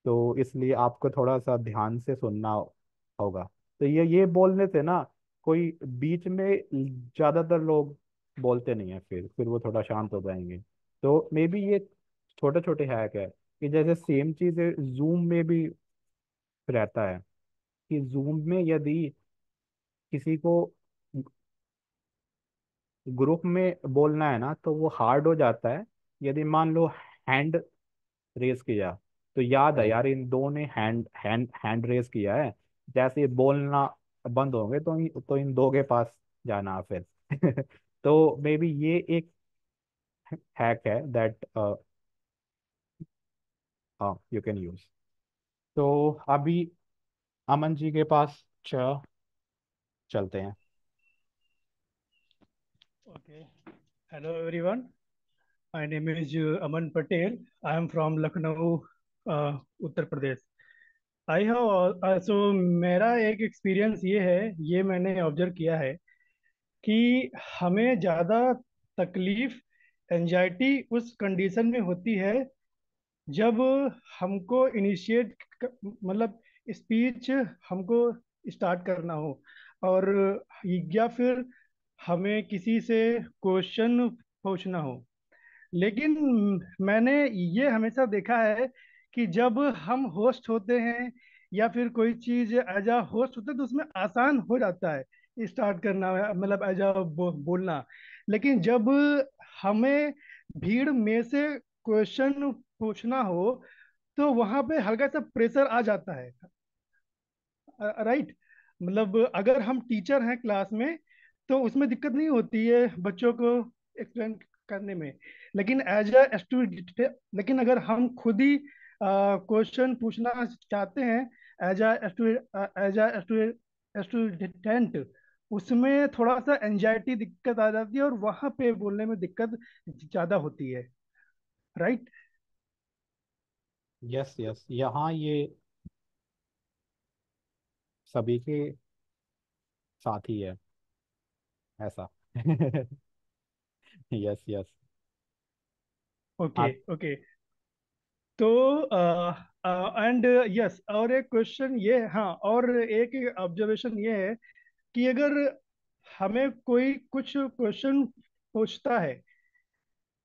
तो इसलिए आपको थोड़ा सा ध्यान से सुनना होगा। तो ये बोलने से ना, कोई बीच में ज्यादातर लोग बोलते नहीं है, फिर वो थोड़ा शांत हो जाएंगे। तो मे बी ये छोटे छोटे हैक है कि जैसे सेम चीज जूम में भी रहता है, कि जूम में यदि किसी को ग्रुप में बोलना है ना, तो वो हार्ड हो जाता है यदि मान लो हैंड रेस किया। तो याद है यार, इन दो ने हैंड हैंड हैंड रेस किया है, जैसे ये बोलना बंद होंगे तो इन दो के पास जाना फिर। तो मे बी ये एक हैक है दैट यू कैन यूज। तो अभी अमन जी के पास चलते हैं। Okay. Hello, everyone. My name is Aman Patel. I am from Lucknow, Uttar Pradesh. I have so मेरा एक एक्सपीरियंस ये है, ये मैंने ऑब्जर्व किया है कि हमें ज़्यादा तकलीफ, एंजाइटी उस कंडीशन में होती है जब हमको इनिशिएट, मतलब स्पीच हमको स्टार्ट करना हो, और या फिर हमें किसी से क्वेश्चन पूछना हो। लेकिन मैंने ये हमेशा देखा है कि जब हम होस्ट होते हैं या फिर कोई चीज एज अ होस्ट होता है तो उसमें आसान हो जाता है स्टार्ट करना, मतलब एज अ बोलना। लेकिन जब हमें भीड़ में से क्वेश्चन पूछना हो तो वहां पे हल्का सा प्रेशर आ जाता है। राइट, मतलब अगर हम टीचर हैं क्लास में तो उसमें दिक्कत नहीं होती है बच्चों को एक्सप्लेन करने में। लेकिन एज अ स्टूडेंट, लेकिन अगर हम खुद ही क्वेश्चन पूछना चाहते हैं as a as a student, उसमें थोड़ा सा एंजाइटी दिक्कत आ जाती है और वहां पे बोलने में दिक्कत ज्यादा होती है। राइट। यस यस, यहाँ ये सभी के साथ ही है ऐसा। Yes yes. ओके आप ओके। तो एंड यस, और एक क्वेश्चन ये, हाँ, और एक ऑब्जर्वेशन ये है कि अगर हमें कोई कुछ क्वेश्चन पूछता है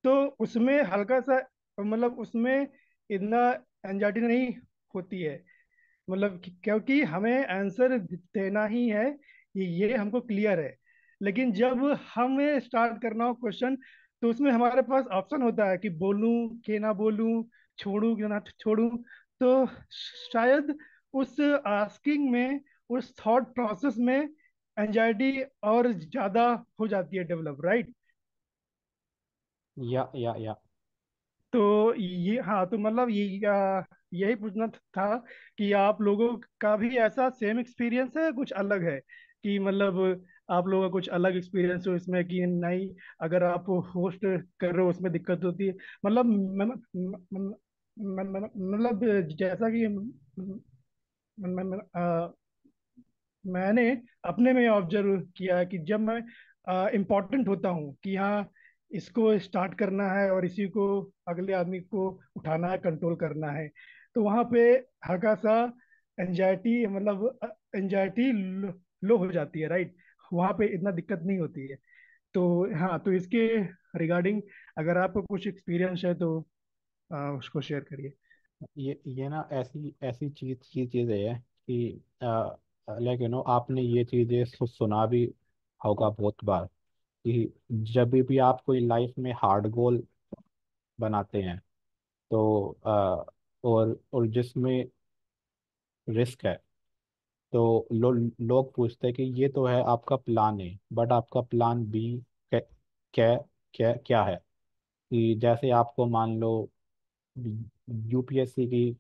तो उसमें हल्का सा, मतलब उसमें इतना एंजाइटी नहीं होती है, मतलब क्योंकि हमें आंसर देना ही है, ये हमको क्लियर है। लेकिन जब हमें स्टार्ट करना हो क्वेश्चन, तो उसमें हमारे पास ऑप्शन होता है कि बोलूं कि ना बोलूं, छोड़ूं कि ना छोड़ूं। तो शायद उस आस्किंग में, उस थॉट प्रोसेस में एंजाइटी और ज्यादा हो जाती है डेवलप, राइट? या तो ये, हाँ, तो मतलब यही पूछना था कि आप लोगों का भी ऐसा सेम एक्सपीरियंस है, कुछ अलग है? कि मतलब आप लोगों का कुछ अलग एक्सपीरियंस हो इसमें कि नहीं, अगर आप होस्ट कर रहे हो उसमें दिक्कत होती है? मतलब मतलब जैसा कि मैंने अपने में ऑब्जर्व किया है कि जब मैं इम्पोर्टेंट होता हूँ कि हाँ, इसको स्टार्ट करना है और इसी को अगले आदमी को उठाना है, कंट्रोल करना है, तो वहाँ पे हल्का सा एंजाइटी, मतलब एंजाइटी लो हो जाती है, राइट? वहाँ पे इतना दिक्कत नहीं होती है। तो हाँ, तो इसके रिगार्डिंग अगर आपको कुछ एक्सपीरियंस है तो उसको शेयर करिए। ये ना ऐसी ऐसी चीज है कि लाइक आपने ये चीजें सुना भी होगा बहुत बार कि जब भी आप कोई लाइफ में हार्ड गोल बनाते हैं तो और जिसमें रिस्क है, तो लोग पूछते हैं कि ये तो है आपका प्लान ए, बट आपका प्लान बी क्या क्या क्या क्या है? कि जैसे आपको मान लो यूपीएससी की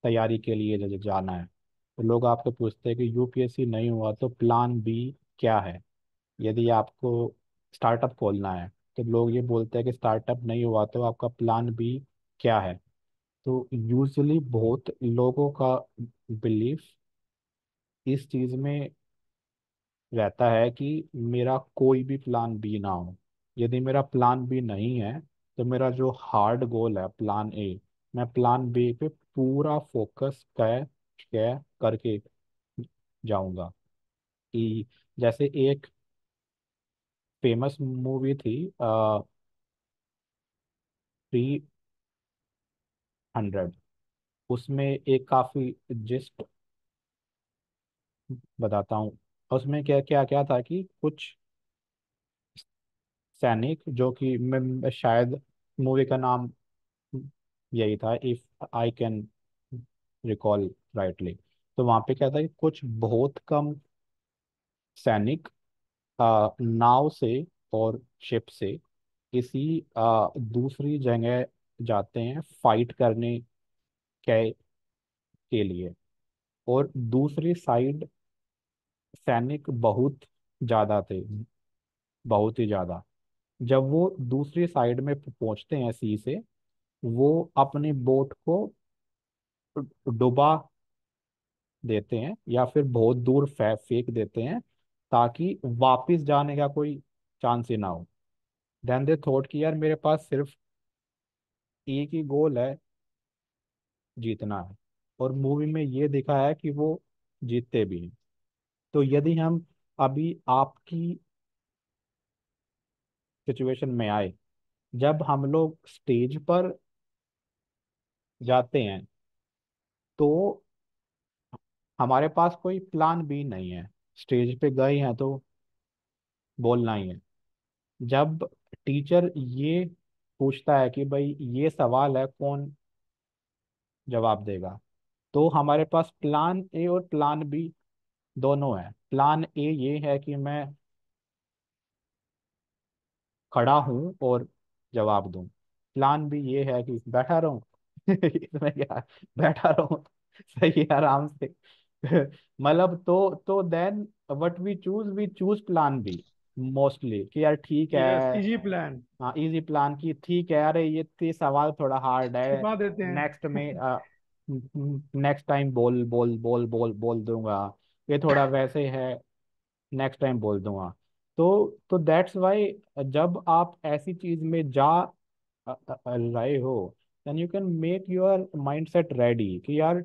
तैयारी के लिए जाना है, तो लोग आपको पूछते हैं कि यूपीएससी नहीं हुआ तो प्लान बी क्या है? यदि आपको स्टार्टअप खोलना है, तो लोग ये बोलते हैं कि स्टार्टअप नहीं हुआ तो आपका प्लान बी क्या है? तो यूजुअली बहुत लोगों का बिलीफ इस चीज में रहता है कि मेरा कोई भी प्लान बी ना हो। यदि मेरा प्लान बी नहीं है, तो मेरा जो हार्ड गोल है प्लान ए, मैं प्लान बी पे पूरा फोकस कर कर करके जाऊंगा। कि जैसे एक फेमस मूवी थी 300, उसमें एक काफी जिस्ट बताता हूँ। उसमें क्या क्या क्या था कि कुछ सैनिक जो कि शायद मूवी का नाम यही था, if I can recall rightly. तो वहां पे क्या था कि कुछ बहुत कम सैनिक नाव से और शिप से किसी दूसरी जगह जाते हैं फाइट करने के लिए। और दूसरी साइड सैनिक बहुत ज्यादा थे, बहुत ही ज्यादा। जब वो दूसरी साइड में पहुंचते हैं सी से, वो अपनी बोट को डुबा देते हैं या फिर बहुत दूर फेंक देते हैं, ताकि वापस जाने का कोई चांस ही ना हो। देन दे थॉट कि यार मेरे पास सिर्फ एक ही गोल है, जीतना है। और मूवी में ये दिखा है कि वो जीतते भी हैं। तो यदि हम अभी आपकी सिचुएशन में आए, जब हम लोग स्टेज पर जाते हैं, तो हमारे पास कोई प्लान बी नहीं है। स्टेज पे गए हैं तो बोलना ही है। जब टीचर ये पूछता है कि भाई ये सवाल है, कौन जवाब देगा, तो हमारे पास प्लान ए और प्लान बी दोनों है। प्लान ए ये है कि मैं खड़ा हूं और जवाब दूं। प्लान बी ये है कि बैठा रहूं इसमें क्या है? बैठा रहूं सही है, आराम से मतलब तो then what we choose plan B mostly, कि यार ठीक है। Yes, easy plan. हाँ, इजी प्लान की ठीक है, अरे ये सवाल थोड़ा हार्ड है, छिपा देते नेक्स्ट में हैं। नेक्स्ट टाइम बोल दूंगा। ये थोड़ा वैसे है, नेक्स्ट टाइम बोल दूंगा। तो दैट्स वाई जब आप ऐसी चीज में जा रहे हो, then you can make your mind set ready कि यार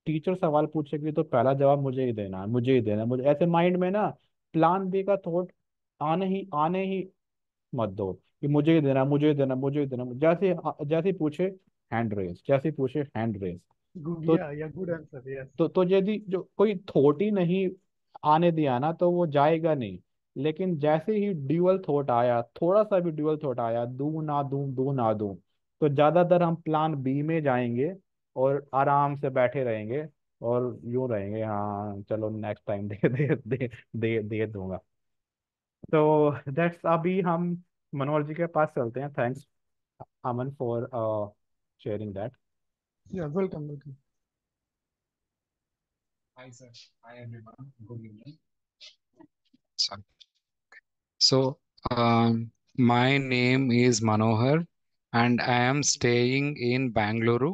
टीचर सवाल पूछेगी तो पहला जवाब मुझे ही देना है, मुझे ही देना है, मुझे ऐसे माइंड में ना प्लान बी का थॉट आने ही मत दो कि मुझे ही देना, मुझे ही देना, मुझे ही देना। जैसे जैसे ही पूछे हैंड रेस, जैसे ही पूछे हैंड रेस। Good, तो yeah, good answer. Yes. तो यदि जो कोई थॉट ही नहीं आने दिया ना तो वो जाएगा नहीं। लेकिन जैसे ही ड्यूअल थॉट आया, थोड़ा सा भी ड्यूअल थॉट आया, दूं ना दूं, दूं ना दूं, तो ज्यादातर हम प्लान बी में जाएंगे और आराम से बैठे रहेंगे और यूं रहेंगे, हाँ चलो नेक्स्ट टाइम दे दूंगा। तो दैट्स, अभी हम मनोहर जी के पास चलते हैं। Thanks Aman for sharing that. Yeah, welcome, welcome. Hi, sir. Hi, everyone. Good evening. Sorry. So, my name is Manohar, and I am staying in Bangalore.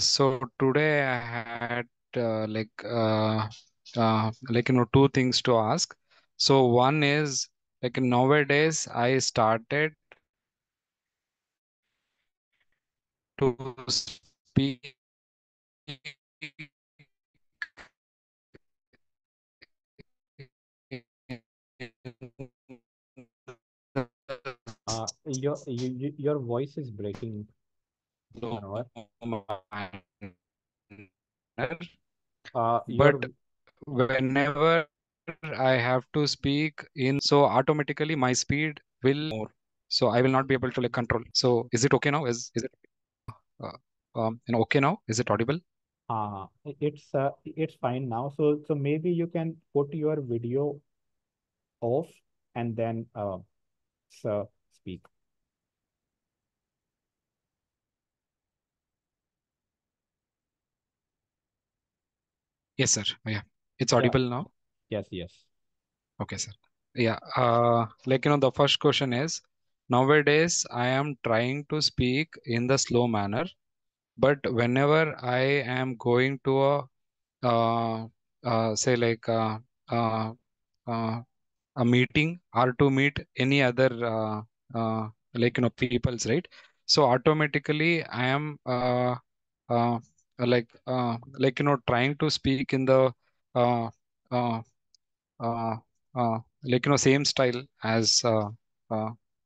So today I had two things to ask. So one is like nowadays I started to speak Your voice is breaking, slow Manoj. manner, but Your whenever I have to speak in, so automatically my speed will more. So I will not be able to like control. So is it okay now? Is it uh, okay now? Is it audible? it's fine now. So maybe you can put your video off and then speak. Yes, sir. Yeah, it's Yeah. audible now. Yes. Yes. Okay, sir. Yeah. The first question is nowadays I am trying to speak in the slow manner, but whenever I am going to a say uh, uh, a meeting or to meet any other peoples, right? So automatically I am uh, trying to speak in the uh, uh, uh, same style as uh,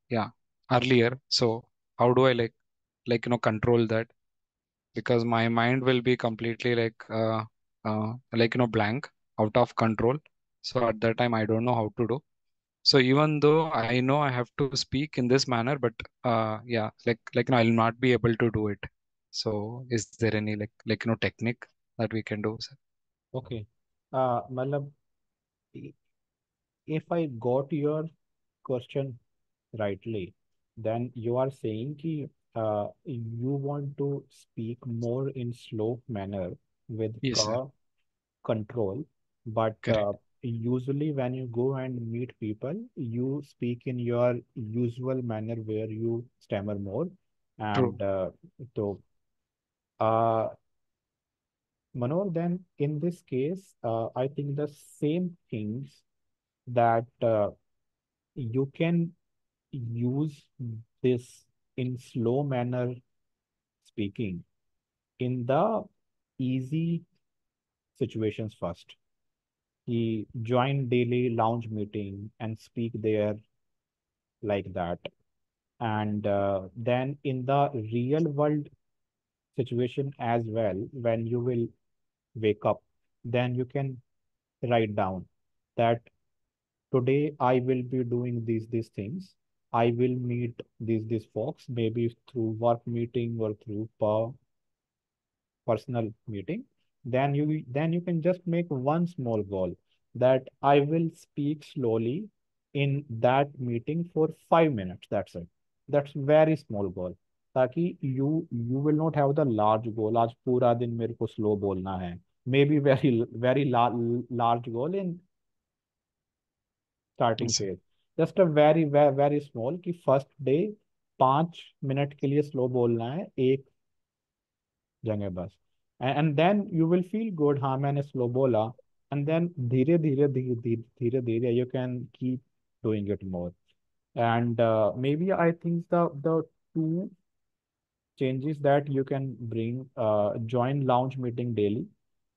yeah, earlier. So how do I control that? Because my mind will be completely blank, out of control. So at that time I don't know how to do. So even though I know I have to speak in this manner, but yeah, I'll not be able to do it. So is there any technique that we can do, sir? Okay. Matlab, i- if I got your question rightly, then you are saying कि you want to speak more in slow manner with Yes, sir. control, but Correct. usually when you go and meet people, you speak in your usual manner where you stammer more. True. And so, uh, Manor, then in this case, I think the same things that you can use this in slow manner speaking in the easy situations first. He join daily lounge meeting and speak there like that. And then in the real world situation as well, when you will wake up, then you can write down that today I will be doing these things. I will meet these folks, maybe through work meeting or through personal meeting. Then you can just make one small goal that I will speak slowly in that meeting for 5 minutes. That's it. That's very small goal. ताकि you will not have the large goal, आज पूरा दिन मेरे को slow बोलना है. Maybe very large goal in starting Yes, sir. phase. Just a very small कि first day 5 minute के लिए slow बोलना है एक जगह बस। And then you will feel good, हाँ मैंने स्लो बोला। एंड देन धीरे धीरे धीरे धीरे धीरे धीरे you can keep doing it more. And maybe I think the two changes that you can bring, join lounge meeting daily.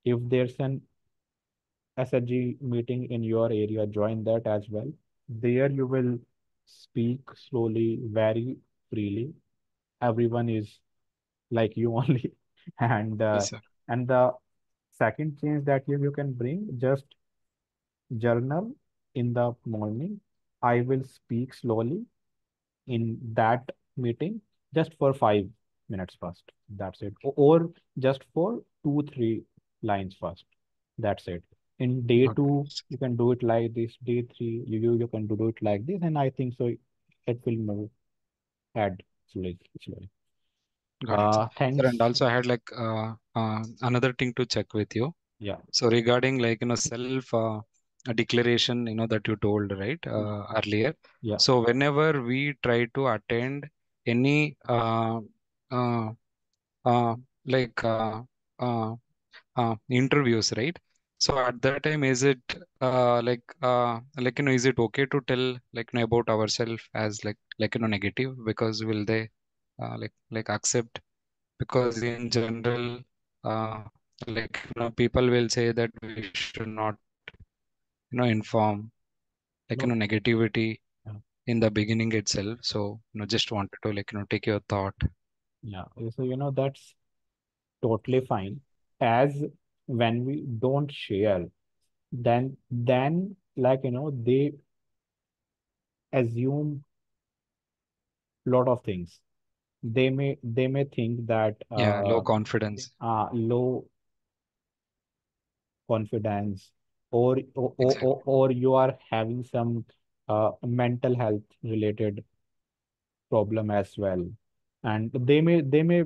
If there's an SHG meeting in your area, join that as well. There you will speak slowly, very freely. Everyone is like you only. and Yes, sir. and the second change that you can bring, just journal in the morning. I will speak slowly in that meeting just for 5 minutes first. That's it. Or just for 2 3 lines first. That's it. In day Got two, you can do it like this. Day three, you can do it like this. And I think so it will move ahead slowly, slowly. got it, sir. Sir, and Thanks. also I had like another thing to check with you. Yeah. So regarding like self declaration, that you told right earlier. Yeah. So whenever we try to attend any uh, uh, like interviews, right? So at that time, is it is it okay to tell about ourselves as negative, because will they accept? Because in general, uh, people will say that we should not inform No. negativity Yeah. in the beginning itself. So just wanted to take your thought. Yeah. So that's totally fine. As when we don't share, then they assume lot of things. They may think that Yeah, low confidence. low confidence, or Exactly. or you are having some mental health related problem as well, and they may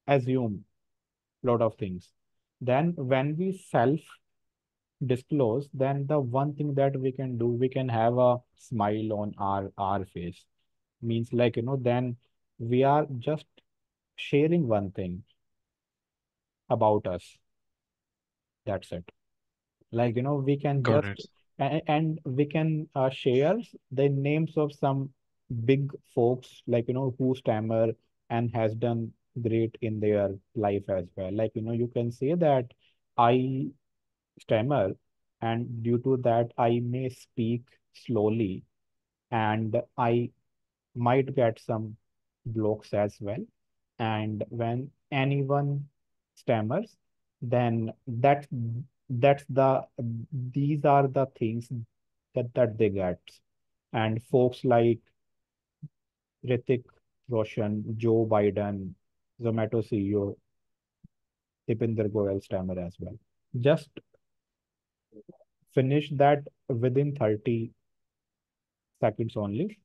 assume lot of things. Then when we self disclose, then the one thing that we can do, we can have a smile on our face. Means then we are just sharing one thing about us. That's it. We can Got just it. and we can share the names of some big folks, who stammer and has done great in their life as well. You can say that I stammer, and due to that I may speak slowly, and I might get some blocks as well. And when anyone stammers, then that's these are the things that they get. And folks like Ritik Roshan, Joe Biden, Zomato CEO, Dipinder Goyal stammer as well. Just finish that within 30 seconds only.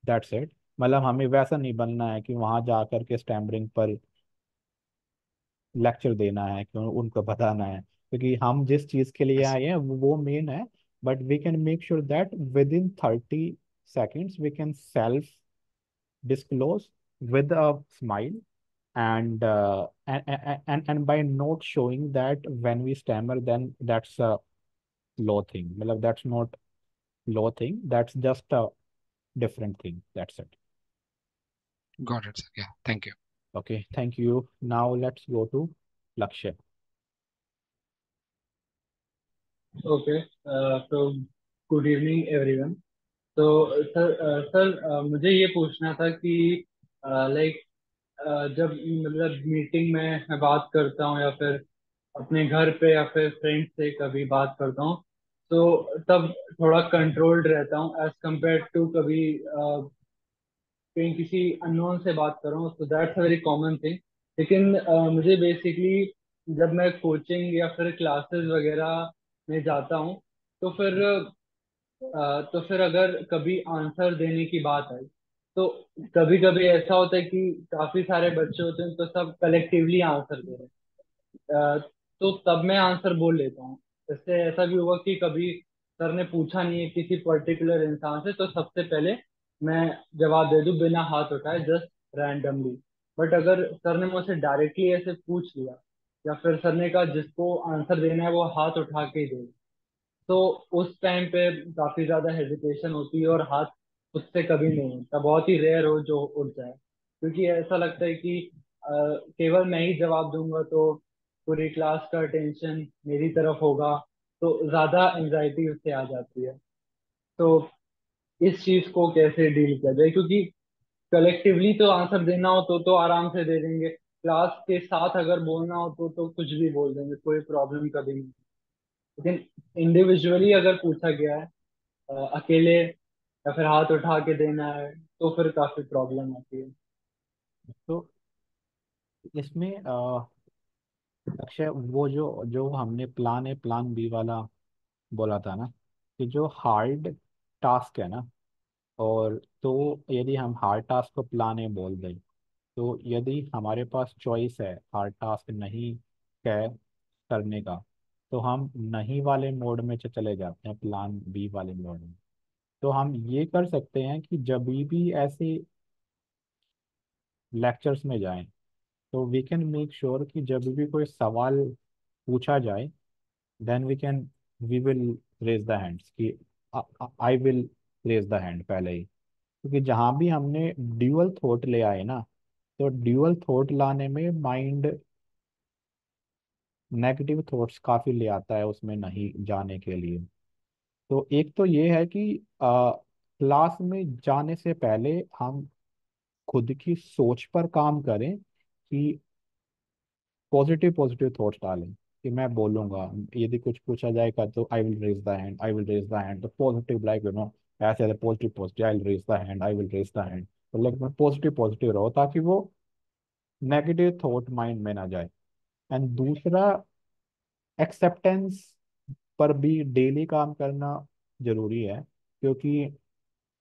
That's it. मतलब हमें वैसा नहीं बनना है कि वहां जा करके स्टैमरिंग पर लेक्चर देना है, कि उनको बताना है, क्योंकि हम जिस चीज के लिए Yes. आए हैं वो मेन है. But we can make sure that within 30 seconds we can self disclose with a smile, and by not showing that when we stammer, then that's a low thing. मतलब that's not low thing, that's just a different thing. That's it. Got it, sir. Yeah, thank you. Okay, thank you. Now let's go to Lakshya. Okay, so good evening everyone. तो sir मुझे ये पूछना था कि like जब मतलब meeting में मैं बात करता हूँ या फिर अपने घर पे या फिर फ्रेंड से कभी बात करता हूँ, तो तब थोड़ा कंट्रोल्ड रहता हूँ एज कम्पेयर टू कभी कहीं किसी अननोन से बात कर रहा हूँ, तो that's a very common thing. लेकिन मुझे बेसिकली जब मैं कोचिंग या फिर क्लासेस वगैरह में जाता हूँ, तो फिर अगर कभी आंसर देने की बात आई, तो कभी कभी ऐसा होता है कि काफी सारे बच्चे होते हैं तो सब कलेक्टिवली आंसर दे रहे हैं. तो तब मैं आंसर बोल लेता हूँ. जैसे ऐसा भी हुआ कि कभी सर ने पूछा नहीं है किसी पर्टिकुलर इंसान से, तो सबसे पहले मैं जवाब दे दूं बिना हाथ उठाए, जस्ट रैंडमली. बट अगर सर ने मुझसे डायरेक्टली ऐसे पूछ लिया या फिर सर ने कहा जिसको आंसर देना है वो हाथ उठा के ही दे, तो उस टाइम पे काफी ज्यादा हेजिटेशन होती है और हाथ खुद से कभी नहीं होता, बहुत ही रेयर हो जो उठ जाए. क्योंकि ऐसा लगता है कि केवल मैं ही जवाब दूंगा तो पूरी क्लास का अटेंशन मेरी तरफ होगा, तो ज्यादा एंजाइटी उससे आ जाती है। तो इस चीज को कैसे डील किया जाए, क्योंकि कलेक्टिवली तो आंसर देना हो तो आराम से दे देंगे, क्लास के साथ अगर बोलना हो तो कुछ भी बोल देंगे, कोई प्रॉब्लम कभी नहीं। लेकिन इंडिविजुअली अगर पूछा गया है, अकेले या फिर हाथ उठा के देना है, तो फिर काफी प्रॉब्लम आती है। तो इसमें अक्षय, वो जो जो हमने प्लान ए प्लान बी वाला बोला था ना, कि जो हार्ड टास्क है ना, और तो यदि हम हार्ड टास्क को प्लान ए बोल दें, तो यदि हमारे पास चॉइस है हार्ड टास्क नहीं कै करने का, तो हम नहीं वाले मोड में चले जाते हैं, प्लान बी वाले मोड में। तो हम ये कर सकते हैं कि जब भी ऐसे लेक्चर्स में जाएं, तो वी कैन मेक श्योर कि जब भी कोई सवाल पूछा जाए, then we will raise the hands, कि I will raise the hand पहले ही। क्योंकि जहां भी हमने ड्यूअल थॉट ले आए ना, तो ड्यूअल थॉट लाने में माइंड नेगेटिव थॉट्स काफी ले आता है उसमें नहीं जाने के लिए। तो एक तो ये है कि क्लास में जाने से पहले हम खुद की सोच पर काम करें, कि पॉजिटिव पॉजिटिव थॉट्स डालें, कि मैं बोलूंगा, यदि कुछ पूछा जाएगा तो I will raise the hand, I will raise the hand, तो पॉजिटिव, लाइक ऐसे ऐसे positive positive, I will raise the hand, I will raise the hand. तो लाइक पॉजिटिव पॉजिटिव रहो, ताकि वो नेगेटिव थॉट माइंड में ना जाए। एंड दूसरा, एक्सेप्टेंस पर भी डेली काम करना जरूरी है। क्योंकि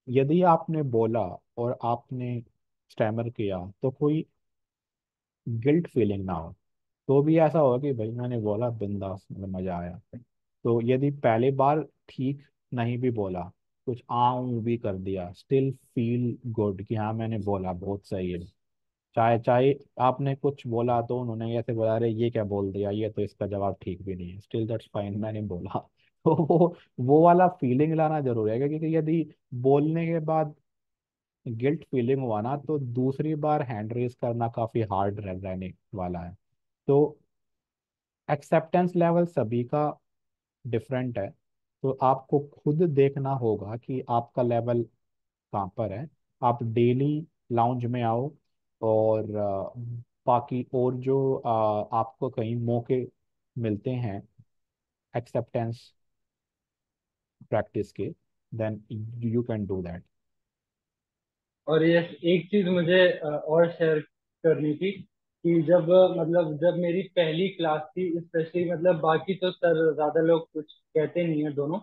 यदि आपने बोला और आपने स्टैमर किया, तो कोई गिल्ट फीलिंग ना हो। तो भी ऐसा होगा कि भाई मैंने बोला बिंदास, मतलब मजा आया। तो यदि पहले बार ठीक नहीं भी बोला, कुछ आऊं भी कर दिया, स्टिल फील गुड कि हाँ मैंने बोला, बहुत सही है। चाहे चाहे आपने कुछ बोला तो उन्होंने ऐसे बोला, अरे ये क्या बोल दिया, ये तो इसका जवाब ठीक भी नहीं है, स्टिल दैट्स फाइन, मैंने बोला। तो वो वाला फीलिंग लाना जरूरी है, क्योंकि यदि बोलने के बाद गिल्ट फीलिंग हुआ ना, तो दूसरी बार हैंड रेज करना काफी हार्ड रहने वाला है। तो एक्सेप्टेंस लेवल सभी का डिफरेंट है। तो आपको खुद देखना होगा कि आपका लेवल कहाँ पर है। आप डेली लाउंज में आओ, और बाकी और जो आपको कहीं मौके मिलते हैं एक्सेप्टेंस प्रैक्टिस के, then you can do that. और ये एक चीज मुझे और शेयर करनी थी कि जब मतलब जब मेरी पहली क्लास थी स्पेशली, मतलब बाकी तो सर ज्यादा लोग कुछ कहते नहीं है दोनों,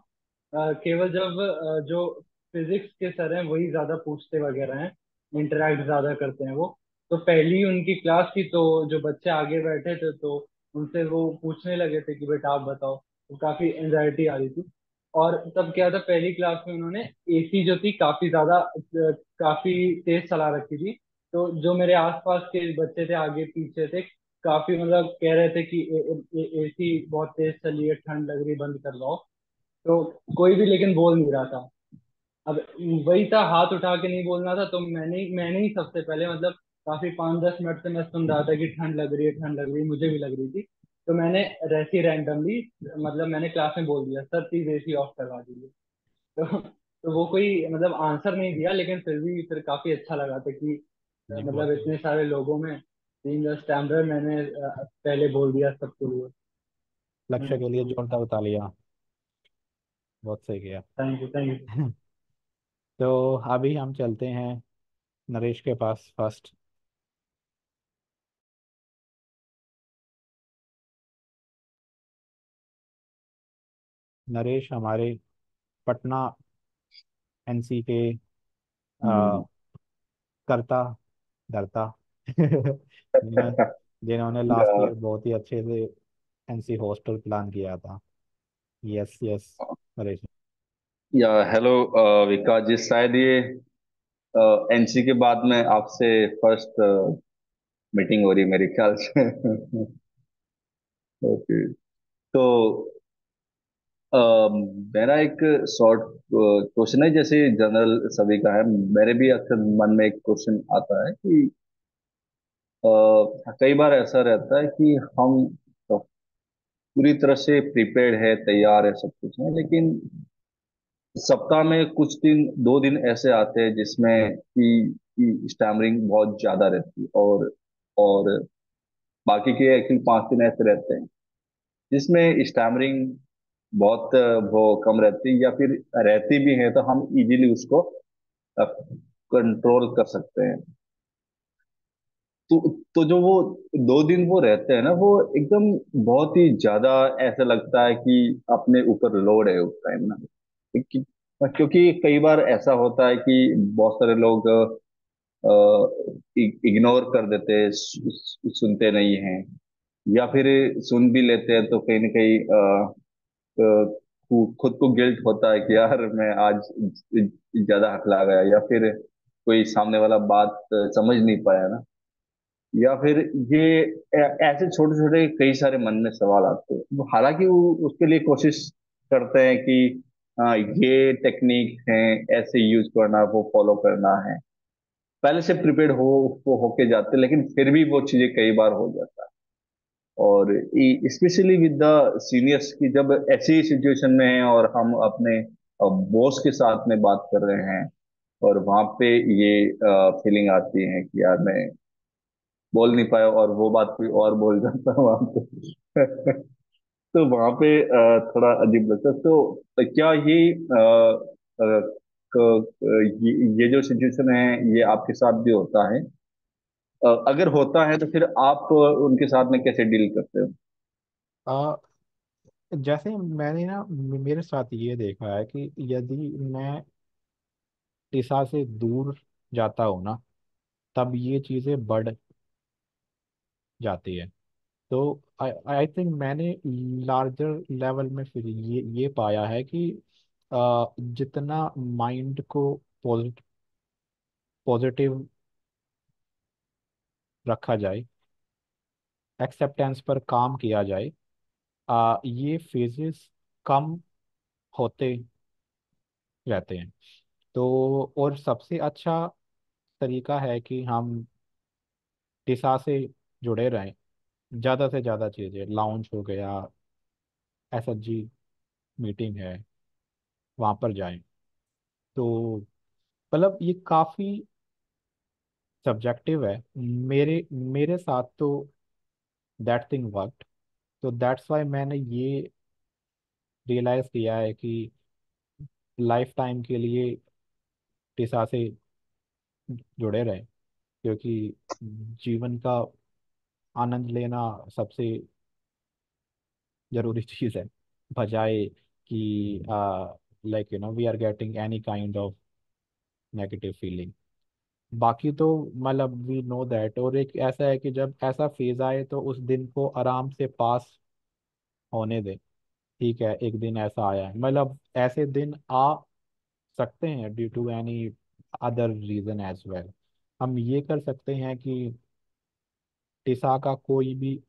केवल जब जो फिजिक्स के सर हैं वही ज्यादा पूछते वगैरह हैं, इंटरेक्ट ज्यादा करते हैं वो। तो पहली उनकी क्लास थी, तो जो बच्चे आगे बैठे थे तो उनसे वो पूछने लगे थे कि बेटा आप बताओ, तो काफी एंजाइटी आ रही थी। और तब क्या था, पहली क्लास में उन्होंने एसी जो थी काफी ज्यादा काफी तेज चला रखी थी। तो जो मेरे आसपास के बच्चे थे आगे पीछे थे, काफी मतलब कह रहे थे कि एसी बहुत तेज चली है, ठंड लग रही, बंद कर दो। तो कोई भी लेकिन बोल नहीं रहा था। अब वही था, हाथ उठा के नहीं बोलना था, तो मैंने ही सबसे पहले मतलब काफी 5-10 मिनट से मैं सुन रहा था कि ठंड लग रही है, ठंड लग रही है, मुझे भी लग रही थी। तो मैंने ऐसे ही रैंडमली मतलब मैंने क्लास में बोल दिया, सर प्लीज एसी ऑफ करवा दीजिए। तो वो कोई मतलब आंसर नहीं दिया, लेकिन फिर काफी अच्छा लगा था कि नहीं, मतलब बहुत सही। इतने सारे लोगों में बीइंग द स्टैंडर्ड मैंने पहले बोल दिया सबके लिए। लक्ष्य के लिए जोरदार तालियां, बहुत सही किया। Thank you, thank you. तो अभी हम चलते हैं नरेश के पास फर्स्ट। नरेश हमारे पटना एनसी के आ, करता धरता, जिन्होंने लास्ट या ईयर बहुत ही अच्छे से एनसी हॉस्टल प्लान किया था। Yes yes Naresh. या हेलो विकास जी, शायद ये एनसी के बाद में आपसे फर्स्ट मीटिंग हो रही है मेरे ख्याल से। ओके। तो अ, मेरा एक शॉर्ट क्वेश्चन है, जैसे जनरल सभी का है, मेरे भी अक्सर मन में एक क्वेश्चन आता है कि कई बार ऐसा रहता है कि हम पूरी तरह से प्रिपेयर्ड है, तैयार है, सब कुछ है, लेकिन सप्ताह में कुछ दिन, 2 दिन ऐसे आते हैं जिसमें कि स्टैमरिंग बहुत ज्यादा रहती है, और बाकी के एक्चुअली 5 दिन ऐसे रहते हैं जिसमें स्टैमरिंग बहुत वो कम रहती है, या फिर रहती भी है तो हम इजीली उसको कंट्रोल कर सकते हैं। तो जो वो 2 दिन वो रहते हैं ना, वो एकदम बहुत ही ज्यादा ऐसा लगता है कि अपने ऊपर लोड है उस टाइम ना। क्योंकि क्योंकि कई बार ऐसा होता है कि बहुत सारे लोग इग्नोर कर देते हैं, सुनते नहीं हैं, या फिर सुन भी लेते हैं तो कहीं ना कहीं खुद को गिल्ट होता है कि यार मैं आज ज्यादा हकला गया, या फिर कोई सामने वाला बात समझ नहीं पाया ना, या फिर ये ऐसे छोटे छोटे कई सारे मन में सवाल आते हैं। हालांकि वो उसके लिए कोशिश करते हैं कि ये टेक्निक है, ऐसे यूज करना, वो फॉलो करना है, पहले से प्रिपेयर्ड हो, वो होके जाते हैं, लेकिन फिर भी वो चीजें कई बार हो जाता है। और स्पेशली विद द सीनियर्स की जब ऐसी सिचुएशन में है और हम अपने बॉस के साथ में बात कर रहे हैं, और वहां पे ये फीलिंग आती है कि यार मैं बोल नहीं पाया और वो बात कोई और बोल जाता है वहां पे। तो वहां पे थोड़ा अजीब लगता है। तो क्या ये ये जो सिचुएशन है, ये आपके साथ भी होता है? अगर होता है तो फिर आप उनके साथ में कैसे डील करते हो? आ, जैसे मैंने ना मेरे साथ ये देखा है कि यदि मैं टीसा से दूर जाता हूँ ना, तब ये चीज़ें बढ़ जाती है। तो आई आई थिंक मैंने लार्जर लेवल में फिर ये पाया है कि जितना माइंड को पॉजिटिव रखा जाए, एक्सेप्टेंस पर काम किया जाए, ये फेजेस कम होते रहते हैं। तो और सबसे अच्छा तरीका है कि हम टिसा से जुड़े रहें। ज़्यादा से ज़्यादा चीज़ें, लाउंज हो गया, एसएचजी मीटिंग है, वहाँ पर जाएं। तो मतलब ये काफ़ी सब्जेक्टिव है। मेरे मेरे साथ तो दैट थिंग वर्कड। तो दैट्स वाई मैंने ये रियलाइज़ किया है कि लाइफ टाइम के लिए टिसा से जुड़े रहें, क्योंकि जीवन का आनंद लेना सबसे जरूरी चीज़ है, बजाय कि like we are getting any kind of negative feeling. बाकी तो मतलब वी नो दैट। और एक ऐसा है कि जब ऐसा फेज आए तो उस दिन को आराम से पास होने दे। ठीक है, एक दिन ऐसा आया है, मतलब ऐसे दिन आ सकते हैं due to any other reason as well. हम ये कर सकते हैं कि टिसा का कोई भी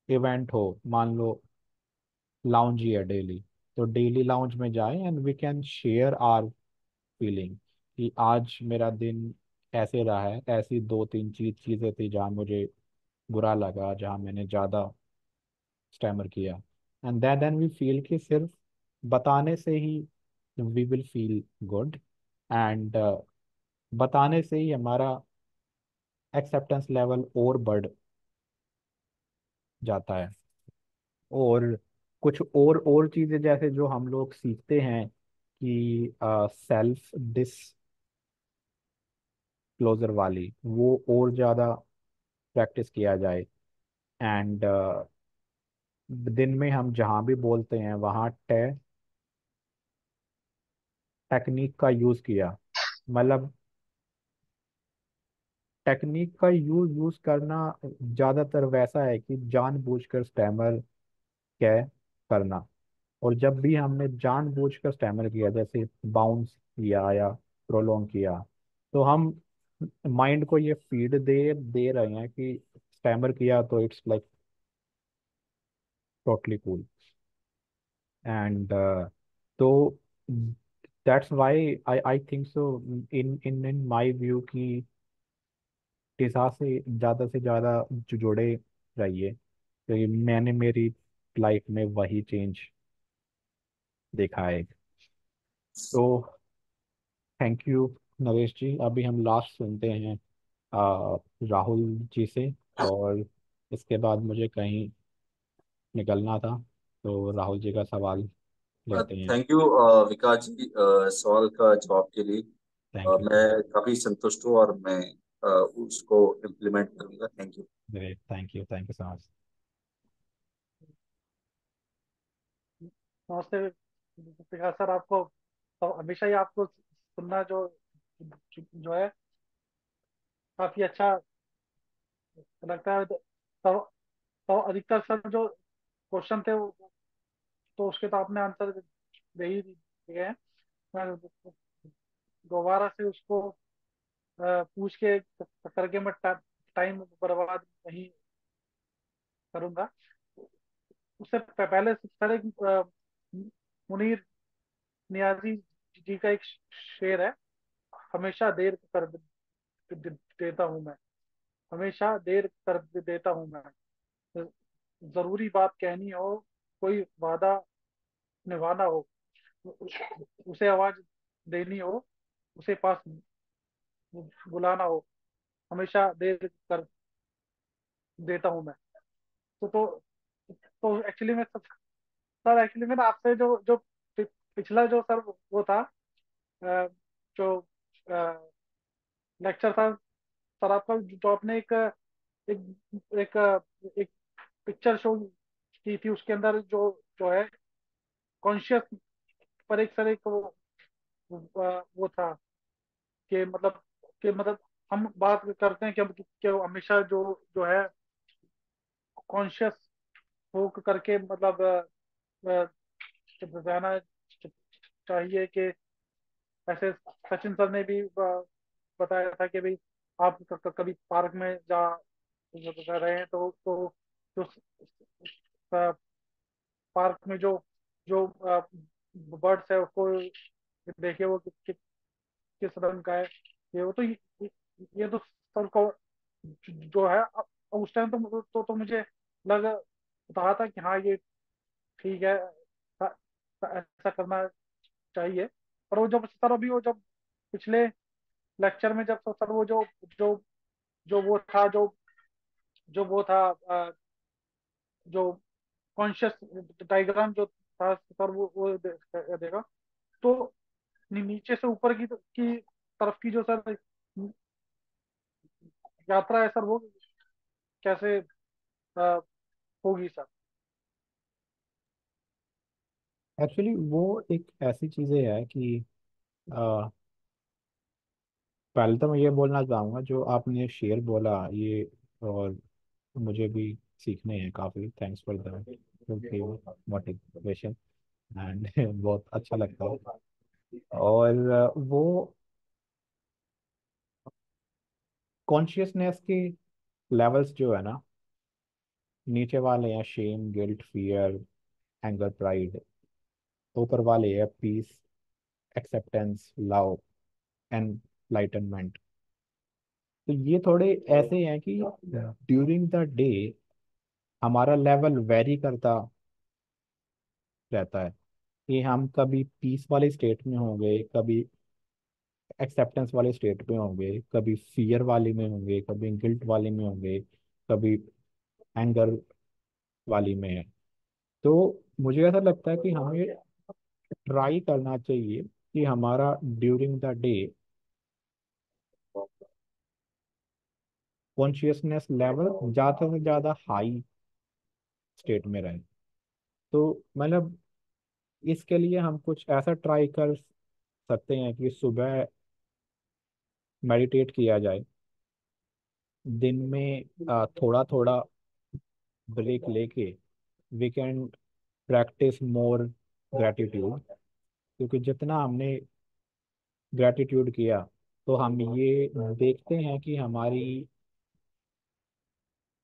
इवेंट हो, मान लो लाउंज ही है डेली, तो डेली लाउंज में जाएं and we can share our feeling कि आज मेरा दिन ऐसे रहा है, ऐसी दो तीन चीजें थी जहाँ मुझे बुरा लगा, जहाँ मैंने ज़्यादा स्टैमर किया। एंड देन वी फील कि सिर्फ बताने से ही we will feel good, and बताने से ही हमारा एक्सेप्टेंस लेवल और बढ़ जाता है। और कुछ और चीज़ें जैसे जो हम लोग सीखते हैं कि सेल्फ डिस्क्लोजर वाली, वो और ज़्यादा प्रैक्टिस किया जाए। एंड दिन में हम जहाँ भी बोलते हैं वहाँ टेक्निक का यूज़ किया। मतलब टेक्निक का यूज़ करना ज़्यादातर वैसा है कि जानबूझकर स्टैमर क्या करना। और जब भी हमने जानबूझकर स्टैमर किया, जैसे बाउंस किया या प्रोलोंग किया, तो हम माइंड को ये फीड दे दे रहे हैं कि स्टैमर किया तो it's like totally cool. And तो that's why I I think so in in in my view कि से ज़्यादा जुड़े रहिए, क्योंकि मैंने मेरी लाइफ में वही चेंज देखा है। तो थैंक यू नरेश जी। अभी हम लास्ट सुनते हैं राहुल जी से, और इसके बाद मुझे कहीं निकलना था, तो राहुल जी का सवाल लेते हैं। थैंक यू विकास जी, सवाल का जवाब के लिए। Thank you. मैं काफी संतुष्ट हूँ और मैं उसको इम्प्लीमेंट करूंगा। Thank you. Great, thank you so much. नमस्ते विकास सर, आपको तो हमेशा ही आपको सुनना जो जो है काफी अच्छा लगता है। तो अधिकतर सर जो क्वेश्चन थे तो उसके तो आपने आंसर दे ही दिए हैं। मैं दोबारा से उसको पूछ के करके मैं टाइम बर्बाद नहीं करूंगा। उससे पहले सर एक मुनीर नियाजी जी का एक शेर है, हमेशा देर कर देता हूं मैं, हमेशा देर कर देता हूं मैं, जरूरी बात कहनी हो, कोई वादा निभाना हो, उसे आवाज देनी हो, उसे पास बुलाना हो, हमेशा देर कर देता हूं मैं। तो एक्चुअली में सर एक्चुअली में ना आपसे जो जो पिछला जो सर वो था, जो लेक्चर था सर आपका, जो आपने एक एक एक पिक्चर शो की थी, उसके अंदर जो जो है कॉन्शियस पर एक सर एक वो था कि मतलब हम बात करते हैं कि हमेशा जो जो है कॉन्शियस हो करके मतलब अ, रहना चाहिए। कि ऐसे सचिन सर ने भी बताया था कि भाई आप कभी पार्क में जा जा रहे हैं तो जो पार्क में जो जो बर्ड्स है उसको देखिए, वो किस रंग का है। ये वो तो ये तो सर को जो है उस टाइम तो मुझे लग रहा था कि हाँ ये ठीक है, ऐसा करना चाहिए। पर वो जब सर अभी वो जब पिछले लेक्चर में जब सर वो जो जो जो वो था जो वो था जो कॉन्शियस डायग्राम जो था सर वो देखा, तो नीचे से ऊपर की तरफ की जो सर यात्रा है सर, वो कैसे अ, होगी सर। एक्चुअली वो एक ऐसी चीज़ें है कि अ, पहले तो मैं ये बोलना चाहूँगा, जो आपने शेर बोला ये, और मुझे भी सीखने हैं काफ़ी। Thanks for the motivation and बहुत अच्छा लगता है। और वो कॉन्शियसनेस के लेवल्स जो है ना, नीचे वाले हैं shame, guilt, fear, anger, pride. ऊपर वाले हैं peace, acceptance, love and enlightenment. तो ये थोड़े ऐसे हैं कि ड्यूरिंग द डे हमारा लेवल वेरी करता रहता है, कि हम कभी पीस वाले स्टेट में होंगे, कभी एक्सेप्टेंस वाले स्टेट में होंगे, कभी फियर वाले में होंगे, कभी गिल्ट वाले में होंगे, कभी एंगर वाली में है। तो मुझे ऐसा लगता है कि हमें ट्राई करना चाहिए कि हमारा during the day consciousness level ज़्यादा से ज़्यादा हाई स्टेट में रहे। तो मतलब इसके लिए हम कुछ ऐसा ट्राई कर सकते हैं कि सुबह मेडिटेट किया जाए, दिन में थोड़ा थोड़ा ब्रेक लेके we can practise more gratitude. क्योंकि जितना हमने ग्रैटिट्यूड किया, तो हम ये देखते हैं कि हमारी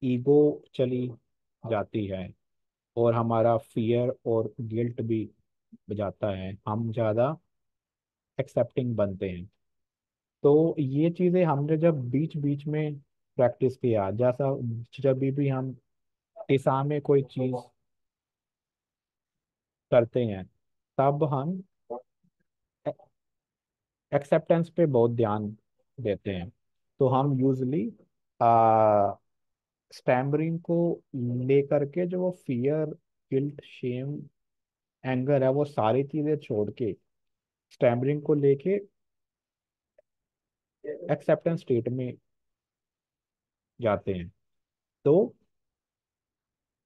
ईगो चली जाती है, और हमारा फियर और गिल्ट भी जाता है, हम ज़्यादा एक्सेप्टिंग बनते हैं। तो ये चीज़ें हमने जब बीच बीच में प्रैक्टिस किया, जैसा जब भी हम टिसा में कोई चीज करते हैं तब हम एक्सेप्टेंस पे बहुत ध्यान देते हैं। तो हम यूजली स्टैमरिंग को लेकर के जो वो फियर, गिल्ट, शेम, एंगर है, वो सारी चीजें छोड़ के स्टैमरिंग को लेके एक्सेप्टेंस स्टेट में जाते हैं। तो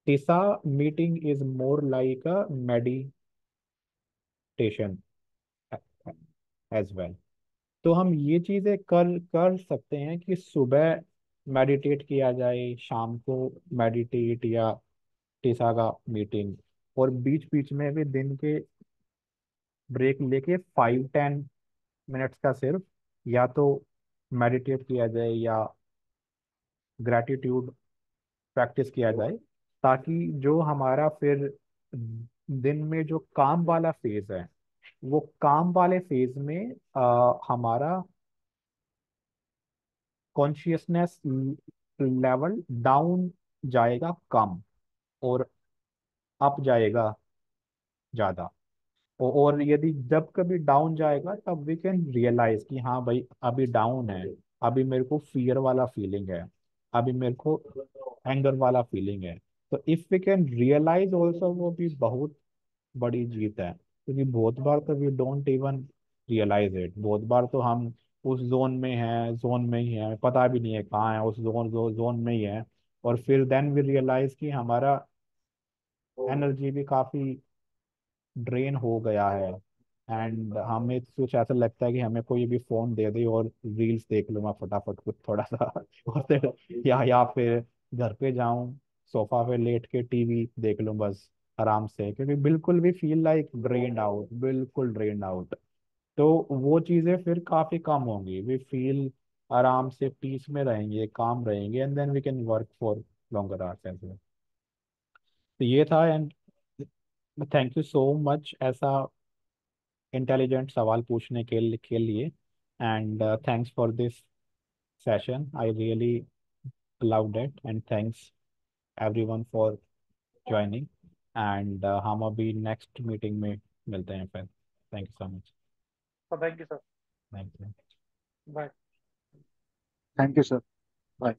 TISA meeting is more like a meditation as well. तो हम ये चीजें कर कर सकते हैं कि सुबह मेडिटेट किया जाए, शाम को मेडिटेट या टिसा का मीटिंग, और बीच बीच में भी दिन के ब्रेक लेके 5-10 मिनट्स का सिर्फ या तो मेडिटेट किया जाए या ग्रैटिट्यूड प्रैक्टिस किया जाए, ताकि जो हमारा फिर दिन में जो काम वाला फेज है, वो काम वाले फेज में हमारा कॉन्शियसनेस लेवल डाउन जाएगा कम, और अप जाएगा ज्यादा। और यदि जब कभी डाउन जाएगा तब वी कैन रियलाइज कि हाँ भाई अभी डाउन है, अभी मेरे को फियर वाला फीलिंग है, अभी मेरे को एंगर वाला फीलिंग है। तो if we can realise also, वो भी बहुत बड़ी जीत है, क्योंकि बहुत बार तो we don't even realise it. बहुत बार तो हम उस जोन में हैं, जोन में ही है, पता भी नहीं है कहाँ है, उस जोन में ही है, और फिर देन वी रियलाइज कि हमारा एनर्जी भी काफी ड्रेन हो गया है, एंड हमें कुछ ऐसा लगता है कि हमें कोई भी फोन दे दे और रील्स देख लूँ मैं फटाफट कुछ थोड़ा सा और फिर या फिर घर पे जाऊं, सोफा पे लेट के टीवी देख लूं बस आराम से, क्योंकि बिल्कुल भी फील लाइक ड्रेन्ड आउट, बिल्कुल ड्रेन्ड आउट। तो वो चीजें फिर काफी कम होंगी, वी फील आराम से पीस में रहेंगे, काम रहेंगे, and then we can work for longer hours as well. तो ये था, and thank you so much ऐसा इंटेलिजेंट सवाल पूछने के लिए, and thanks for this session, I really loved it, and thanks everyone for joining, and हम अभी नेक्स्ट मीटिंग में मिलते हैं फिर। Thank you so much. Thank you sir. Thank you. Bye. Thank you sir. Bye.